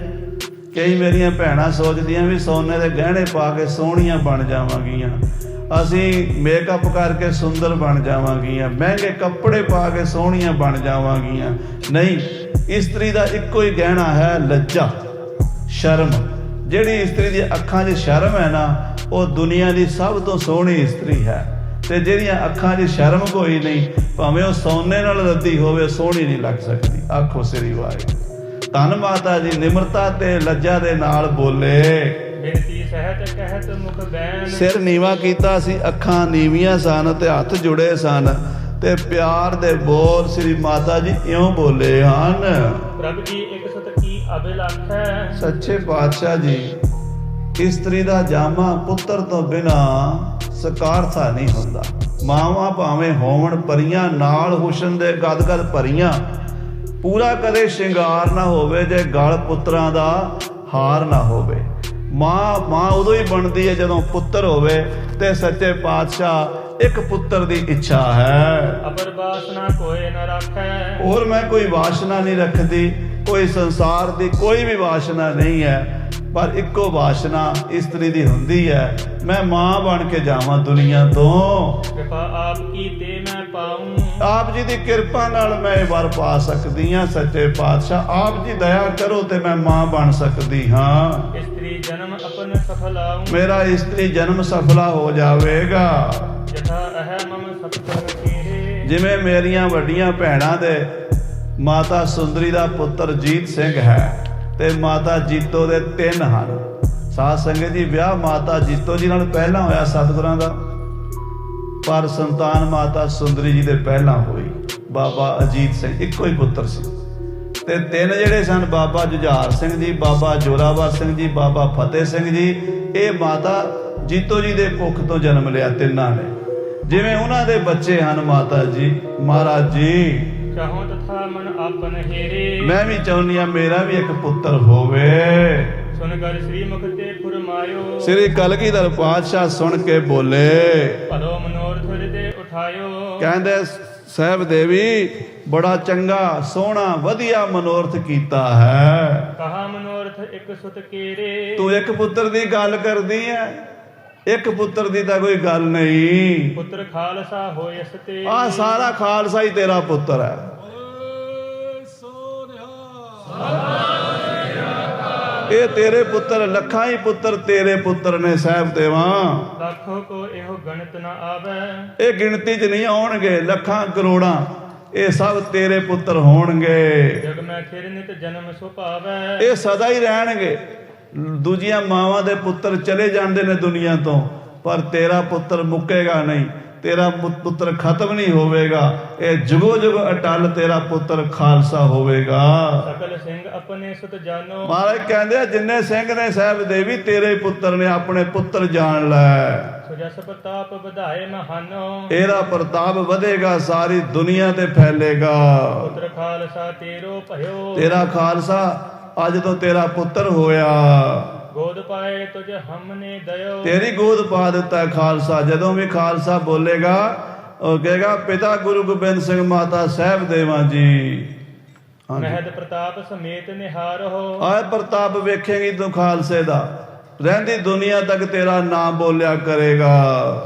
ਕਈ ਮੇਰੀਆਂ ਭੈਣਾਂ ਸੋਚਦੀਆਂ ਵੀ ਸੋਨੇ ਦੇ ਗਹਿਣੇ ਪਾ ਕੇ ਸੋਹਣੀਆਂ ਬਣ ਜਾਵਾਂਗੀਆਂ, ਅਸੀਂ ਮੇਕਅਪ ਕਰਕੇ ਸੁੰਦਰ ਬਣ ਜਾਵਾਂਗੀਆਂ, ਮਹਿੰਗੇ ਕੱਪੜੇ ਪਾ ਕੇ ਸੋਹਣੀਆਂ ਬਣ ਜਾਵਾਂਗੀਆਂ। ਨਹੀਂ, ਇਸਤਰੀ ਦਾ ਇੱਕੋ ਹੀ ਗਹਿਣਾ ਹੈ, ਲੱਜਾ, ਸ਼ਰਮ। ਜਿਹੜੀ ਇਸਤਰੀ ਦੀ ਅੱਖਾਂ 'ਚ ਸ਼ਰਮ ਹੈ ਨਾ, ਉਹ ਦੁਨੀਆ ਦੀ ਸਭ ਤੋਂ ਸੋਹਣੀ ਇਸਤਰੀ ਹੈ। ਤੇ ਜਿਹੜੀਆਂ ਅੱਖਾਂ 'ਚ ਸ਼ਰਮ ਕੋਈ ਨਹੀਂ, ਭਾਵੇਂ ਉਹ ਸੋਨੇ ਨਾਲ ਰੱਦੀ ਹੋਵੇ, ਸੋਹਣੀ ਨਹੀਂ ਲੱਗ ਸਕਦੀ। ਆਖੋ ਸ੍ਰੀ ਵਾਹਿਗੁਰੂ। ਧੰਨ ਮਾਤਾ ਜੀ ਨਿਮਰਤਾ ਤੇ ਲੱਜਾ ਦੇ ਨਾਲ ਬੋਲੇ। ਬਿਨਤੀ ਸਹਿਤ ਕਹਿਤ ਮੁਖ ਬੈਨ, ਸਿਰ ਨੀਵਾ ਕੀਤਾ ਸੀ, ਅੱਖਾਂ ਨੀਵੀਆਂ ਸਨ ਤੇ ਹੱਥ ਜੁੜੇ ਸਨ, ਤੇ ਪਿਆਰ ਦੇ ਬੋਲ ਸ੍ਰੀ ਮਾਤਾ ਜੀ ਇਉਂ ਬੋਲੇ ਹਨ। ਪ੍ਰਭ ਜੀ ਇੱਕ ਸੁਤ ਕੀ ਅਭਿਲਾਖ ਹੈ, ਸੱਚੇ ਪਾਤਸ਼ਾਹ ਜੀ, ਇਸਤਰੀ ਦਾ ਜਾਮਾ ਪੁੱਤਰ ਤੋਂ ਬਿਨਾ ਸਕਾਰਥਾ ਨਹੀਂ ਹੁੰਦਾ। ਮਾਵਾਂ ਭਾਵੇਂ ਹੋਵਣ ਪਰੀਆਂ, ਨਾਲ ਹੁਸਨ ਦੇ ਗਦਗਦ ਭਰੀਆਂ, ਪੂਰਾ ਕਦੇ ਸ਼ਿੰਗਾਰ ਨਾ ਹੋਵੇ ਜੇ ਗਲ ਪੁੱਤਰਾਂ ਦਾ ਹਾਰ ਨਾ ਹੋਵੇ। ਮਾਂ ਉਦੋਂ ਹੀ ਬਣਦੀ ਹੈ ਜਦੋਂ ਪੁੱਤਰ ਹੋਵੇ, ਤੇ ਸੱਚੇ ਪਾਤਸ਼ਾਹ ਇੱਕ ਪੁੱਤਰ ਦੀ ਇੱਛਾ ਹੈ। ਅਪਰ ਬਾਸਨਾ ਕੋਏ ਨ ਰੱਖੈ, ਹੋਰ ਮੈਂ ਕੋਈ ਵਾਸ਼ਨਾ ਨਹੀਂ ਰੱਖਦੀ, ਕੋਈ ਸੰਸਾਰ ਦੀ ਕੋਈ ਵੀ ਵਾਸ਼ਨਾ ਨਹੀਂ ਹੈ, ਪਰ ਇੱਕੋ ਵਾਸ਼ਨਾ ਇਸਤਰੀ ਦੀ ਹੁੰਦੀ ਹੈ, ਮੈਂ ਮਾਂ ਬਣ ਕੇ ਜਾਵਾਂ ਦੁਨੀਆ ਤੋਂ। ਕਿਰਪਾ ਆਪ ਕੀ ਤੇ ਮੈਂ ਪਾਉਂ, ਆਪ ਜੀ ਦੀ ਕਿਰਪਾ ਨਾਲ ਮੈਂ ਇਹ ਵਰ ਪਾ ਸਕਦੀ ਹਾਂ। ਸੱਚੇ ਪਾਤਸ਼ਾਹ ਆਪ ਜੀ ਦਇਆ ਕਰੋ ਤੇ ਮੈਂ ਮਾਂ ਬਣ ਸਕਦੀ ਹਾਂ। ਇਸਤਰੀ ਜਨਮ ਆਪਨ ਸਫਲਾਉ, ਮੇਰਾ ਇਸਤਰੀ ਜਨਮ ਸਫਲਾ ਹੋ ਜਾਵੇਗਾ। ਜਥਾ ਅਹ ਮਮ ਸਤਿ ਤੇਰੇ, ਜਿਵੇਂ ਮੇਰੀਆਂ ਵੱਡੀਆਂ ਭੈਣਾਂ ਦੇ ਮਾਤਾ ਸੁੰਦਰੀ ਦਾ ਪੁੱਤਰ ਜੀਤ ਸਿੰਘ ਹੈ, ਤੇ ਮਾਤਾ ਜੀਤੋ ਦੇ 3 ਹਨ। ਸਾਧ ਸੰਗਤ ਜੀ, ਵਿਆਹ ਮਾਤਾ ਜੀਤੋ ਜੀ ਨਾਲ ਪਹਿਲਾਂ ਹੋਇਆ ਸਤਿਗੁਰਾਂ ਦਾ, ਪਰ ਸੰਤਾਨ ਮਾਤਾ ਸੁੰਦਰੀ ਜੀ ਦੇ ਪਹਿਲਾਂ ਹੋਈ। ਬਾਬਾ ਅਜੀਤ ਸਿੰਘ ਇੱਕੋ ਹੀ ਪੁੱਤਰ ਸੀ, ਤੇ 3 ਜਿਹੜੇ ਸਨ, ਬਾਬਾ ਜੁਝਾਰ ਸਿੰਘ ਜੀ, ਬਾਬਾ ਜੋਰਾਵਰ ਸਿੰਘ ਜੀ, ਬਾਬਾ ਫਤਿਹ ਸਿੰਘ ਜੀ, ਇਹ ਮਾਤਾ ਜੀਤੋ ਜੀ ਦੇ ਕੁੱਖ ਤੋਂ ਜਨਮ ਲਿਆ ਤਿੰਨਾਂ ਨੇ। ਜਿਵੇਂ ਉਹਨਾਂ ਦੇ ਬੱਚੇ ਹਨ ਮਾਤਾ ਜੀ, ਮਹਾਰਾਜ ਜੀ ਚਾਹੋ ਤਥਾ ਮਨ ਆਪਨ ਹੇਰੇ, ਮੈਂ ਵੀ ਚਾਹੁੰਦੀ ਹਾਂ ਮੇਰਾ ਵੀ ਇੱਕ ਪੁੱਤਰ ਹੋਵੇ। ਸੁਨ ਕਰ ਸ੍ਰੀ ਮੁਖ ਤੇ ਫੁਰਮਾਇਓ, ਸ੍ਰੀ ਕਲਗੀਧਰ ਪਾਤਸ਼ਾਹ ਸੁਣ ਕੇ ਬੋਲੇ, ਭਲੋ ਮਨੋਰਥ ਹਿਰਦੇ ਉਠਾਇਓ। ਕਹਿੰਦੇ ਸਾਹਿਬ ਦੇਵੀ ਬੜਾ ਚੰਗਾ ਸੋਹਣਾ ਵਧੀਆ ਮਨੋਰਥ ਕੀਤਾ ਹੈ। ਕਹਾ ਮਨੋਰਥ ਇੱਕ ਸੁਤ ਕੇਰੇ, ਤੂੰ ਇੱਕ ਪੁੱਤਰ ਦੀ ਗੱਲ ਕਰਦੀ ਹੈ, ਇੱਕ ਪੁੱਤਰ ਦੀ ਤਾਂ ਕੋਈ ਗੱਲ ਨਹੀਂ। ਪੁੱਤਰ ਖਾਲਸਾ ਹੋਇਸ ਤੇ, ਆਹ ਸਾਰਾ ਖਾਲਸਾ ਹੀ ਤੇਰਾ ਪੁੱਤਰ ਹੈ। ਇਹ ਤੇਰੇ ਪੁੱਤਰ ਲੱਖਾਂ ਹੀ ਪੁੱਤਰ ਤੇਰੇ ਪੁੱਤਰ ਨੇ ਸਾਹਿਬ ਦੇਵਾਂ। ਲੱਖੋ ਕੋ ਇਹੋ ਗਣਤ ਨਾ ਆਵੇ। ਇਹ ਗਿਣਤੀ 'ਚ ਨਹੀਂ ਆਉਣਗੇ, ਲੱਖਾਂ ਕਰੋੜਾਂ ਇਹ ਸਭ ਤੇਰੇ ਪੁੱਤਰ ਹੋਣਗੇ। ਜਗ ਮੈਂ ਖਿਰ ਨਿਤ ਜਨਮ ਸੁ ਪਾਵੇ। ਇਹ ਸਦਾ ਹੀ ਰਹਿਣਗੇ। ਦੂਜੀਆਂ ਮਾਵਾਂ ਦੇ ਪੁੱਤਰ ਚਲੇ ਜਾਂਦੇ ਨੇ ਦੁਨੀਆ ਤੋਂ, ਪਰ ਤੇਰਾ ਪੁੱਤਰ ਮੁੱਕੇਗਾ ਨਹੀਂ, ਤੇਰਾ ਪੁੱਤਰ ਖਤਮ ਨਹੀਂ ਹੋਵੇਗਾ। ਇਹ ਜੁਗੋ ਜੁਗ ਅਟਲ ਤੇਰਾ ਪੁੱਤਰ ਖਾਲਸਾ ਹੋਵੇਗਾ। ਸਕਲ ਸਿੰਘ ਆਪਣੇ ਸੁਤ ਜਾਨੋ। ਮਹਾਰਾਜ ਕਹਿੰਦੇ ਆ ਜਿੰਨੇ ਸਿੰਘ ਨੇ ਸਾਹਿਬ ਦੇਵੀ ਤੇਰੇ ਪੁੱਤਰ ਨੇ, ਆਪਣੇ ਪੁੱਤਰ ਜਾਣ ਲੈ। ਸੋ ਜਸ ਪ੍ਰਤਾਪ ਵਧਾਏ ਮਹਾਨੋ। ਇਹਦਾ ਪ੍ਰਤਾਪ ਵਧੇਗਾ, ਸਾਰੀ ਦੁਨੀਆ ਤੇ ਫੈਲੇਗਾ। ਪੁੱਤਰ ਖਾਲਸਾ ਤੇਰੋ ਭਇਓ। ਤੇਰਾ ਖਾਲਸਾ ਅੱਜ ਤੋਂ ਤੇਰਾ ਪੁੱਤਰ ਹੋਇਆ। ਗੋਦ ਪਾਏ ਤੁਝ ਹਮਨੇ ਦਇਓ। ਤੇਰੀ ਗੋਦ ਪਾ ਦਿੱਤਾ ਖਾਲਸਾ। ਜਦੋਂ ਵੀ ਖਾਲਸਾ ਬੋਲੇਗਾ ਉਹ ਕਹੇਗਾ ਪਿਤਾ ਗੁਰੂ ਗੋਬਿੰਦ ਸਿੰਘ ਮਾਤਾ ਸਾਹਿਬ ਦੇਵਾਂ ਜੀ। ਮਹਿਦ ਪ੍ਰਤਾਪ ਸਮੇਤ ਨਿਹਾਰੋ। ਆਏ ਪ੍ਰਤਾਪ ਵੇਖੇਗੀ ਤੂੰ ਖਾਲਸੇ ਦਾ, ਰਹਿੰਦੀ ਦੁਨੀਆ ਤੱਕ ਤੇਰਾ ਨਾਮ ਬੋਲਿਆ ਕਰੇਗਾ।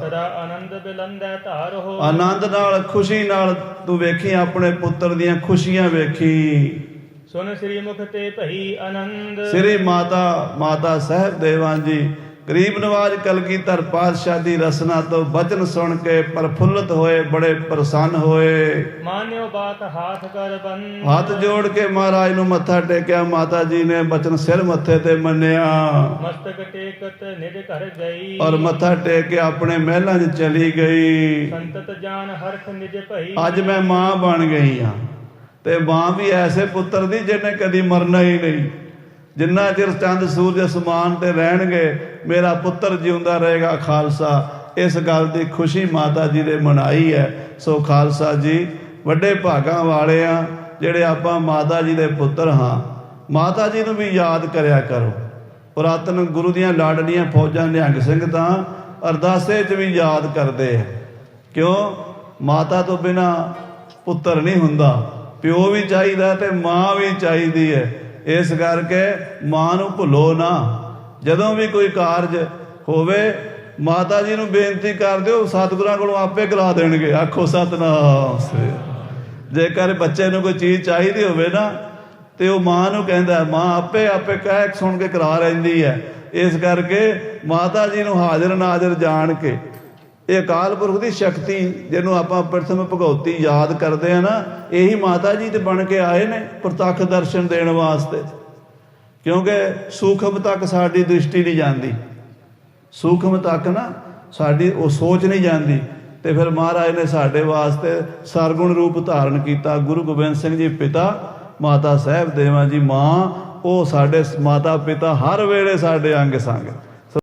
ਸਦਾ ਆਨੰਦ ਬਿਲੰਦੈ ਧਾਰੋ। ਆਨੰਦ ਨਾਲ ਖੁਸ਼ੀ ਨਾਲ ਤੂੰ ਵੇਖੀ ਆਪਣੇ ਪੁੱਤਰ ਦੀਆਂ ਖੁਸ਼ੀਆਂ ਵੇਖੀ। ਸੁਨ ਸ੍ਰੀ ਮੁਖ ਤੇ ਭਈ ਆਨੰਦ। ਸ੍ਰੀ ਮਾਤਾ ਸਾਹਿਬ ਦੇਵਾਂ ਜੀ ਗਰੀਬ ਨਵਾਜ ਕਲਗੀਧਰ ਪਾਤਸ਼ਾਹ ਦੀ ਰਸਨਾ ਤੋਂ ਬਚਨ ਸੁਣ ਕੇ ਪ੍ਰਫੁੱਲਤ ਹੋਏ, ਬੜੇ ਪ੍ਰਸੰਨ ਹੋਏ। ਮਾਨਿਓ ਬਾਤ ਹਾਥ ਕਰ ਬੰਦ। ਹੱਥ ਜੋੜ ਕੇ ਮਹਾਰਾਜ ਨੂੰ ਮੱਥਾ ਟੇਕਿਆ। ਮਾਤਾ ਜੀ ਨੇ ਬਚਨ ਸਿਰ ਮੱਥੇ ਤੇ ਮੰਨਿਆ। ਮਸਤਕ ਟੇਕਤ ਨਿਜ ਘਰ ਗਈ। ਔਰ ਮੱਥਾ ਟੇਕ ਕੇ ਆਪਣੇ ਮਹਿਲਾਂ 'ਚ ਚਲੀ ਗਈ। ਸੰਤਤ ਜਾਨ ਹਰਖ ਨਿਜ ਭਈ। ਅੱਜ ਮੈਂ ਮਾਂ ਬਣ ਗਈ ਹਾਂ, ਤੇ ਮਾਂ ਵੀ ਐਸੇ ਪੁੱਤਰ ਦੀ ਜਿਹਨੇ ਕਦੀ ਮਰਨਾ ਹੀ ਨਹੀਂ। ਜਿੰਨਾ ਚਿਰ ਚੰਦ ਸੂਰਜ ਅਸਮਾਨ ਤੇ ਰਹਿਣਗੇ ਮੇਰਾ ਪੁੱਤਰ ਜਿਉਂਦਾ ਰਹੇਗਾ ਖਾਲਸਾ। ਇਸ ਗੱਲ ਦੀ ਖੁਸ਼ੀ ਮਾਤਾ ਜੀ ਨੇ ਮਨਾਈ ਹੈ। ਸੋ ਖਾਲਸਾ ਜੀ ਵੱਡੇ ਭਾਗਾਂ ਵਾਲੇ ਆ ਜਿਹੜੇ ਆਪਾਂ ਮਾਤਾ ਜੀ ਦੇ ਪੁੱਤਰ ਹਾਂ। ਮਾਤਾ ਜੀ ਨੂੰ ਵੀ ਯਾਦ ਕਰਿਆ ਕਰੋ। ਪੁਰਾਤਨ ਗੁਰੂ ਦੀਆਂ ਲਾਡਲੀਆਂ ਫੌਜਾਂ ਨਿਹੰਗ ਸਿੰਘ ਤਾਂ ਅਰਦਾਸੇ 'ਚ ਵੀ ਯਾਦ ਕਰਦੇ ਆ। ਕਿਉਂ? ਮਾਤਾ ਤੋਂ ਬਿਨਾਂ ਪੁੱਤਰ ਨਹੀਂ ਹੁੰਦਾ। ਪਿਓ ਵੀ ਚਾਹੀਦਾ ਤੇ ਮਾਂ ਵੀ ਚਾਹੀਦੀ ਹੈ। ਇਸ ਕਰਕੇ ਮਾਂ ਨੂੰ ਭੁੱਲੋ ਨਾ। ਜਦੋਂ ਵੀ ਕੋਈ ਕਾਰਜ ਹੋਵੇ ਮਾਤਾ ਜੀ ਨੂੰ ਬੇਨਤੀ ਕਰ ਦਿਓ, ਸਤਿਗੁਰਾਂ ਕੋਲੋਂ ਆਪੇ ਕਰਾ ਦੇਣਗੇ। ਆਖੋ ਸਤਿਨਾਮ। ਜੇਕਰ ਬੱਚੇ ਨੂੰ ਕੋਈ ਚੀਜ਼ ਚਾਹੀਦੀ ਹੋਵੇ ਨਾ ਤੇ ਉਹ ਮਾਂ ਨੂੰ ਕਹਿੰਦਾ, ਮਾਂ ਆਪੇ ਕਹਿ ਸੁਣ ਕੇ ਕਰਾ ਰਹਿੰਦੀ ਹੈ। ਇਸ ਕਰਕੇ ਮਾਤਾ ਜੀ ਨੂੰ ਹਾਜ਼ਰ ਨਾਜ਼ਰ ਜਾਣ ਕੇ ਇਹ ਅਕਾਲ ਪੁਰਖ ਦੀ ਸ਼ਕਤੀ ਜਿਹਨੂੰ ਆਪਾਂ ਪ੍ਰਥਮ ਭਗਉਤੀ ਯਾਦ ਕਰਦੇ ਆ ਨਾ, ਇਹੀ ਮਾਤਾ ਜੀ ਤੇ ਬਣ ਕੇ ਆਏ ਨੇ ਪ੍ਰਤੱਖ ਦਰਸ਼ਨ ਦੇਣ ਵਾਸਤੇ। ਕਿਉਂਕਿ ਸੂਖਮ ਤੱਕ ਸਾਡੀ ਦ੍ਰਿਸ਼ਟੀ ਨਹੀਂ ਜਾਂਦੀ, ਸੂਖਮ ਤੱਕ ਨਾ ਸਾਡੀ ਉਹ ਸੋਚ ਨਹੀਂ ਜਾਂਦੀ। ਤੇ ਫਿਰ ਮਹਾਰਾਜ ਨੇ ਸਾਡੇ ਵਾਸਤੇ ਸਰਗੁਣ ਰੂਪ ਧਾਰਨ ਕੀਤਾ। ਗੁਰੂ ਗੋਬਿੰਦ ਸਿੰਘ ਜੀ ਪਿਤਾ, ਮਾਤਾ ਸਾਹਿਬ ਦੇਵਾਂ ਜੀ ਮਾਂ, ਉਹ ਸਾਡੇ ਮਾਤਾ ਪਿਤਾ ਹਰ ਵੇਲੇ ਸਾਡੇ ਅੰਗ ਸੰਗ।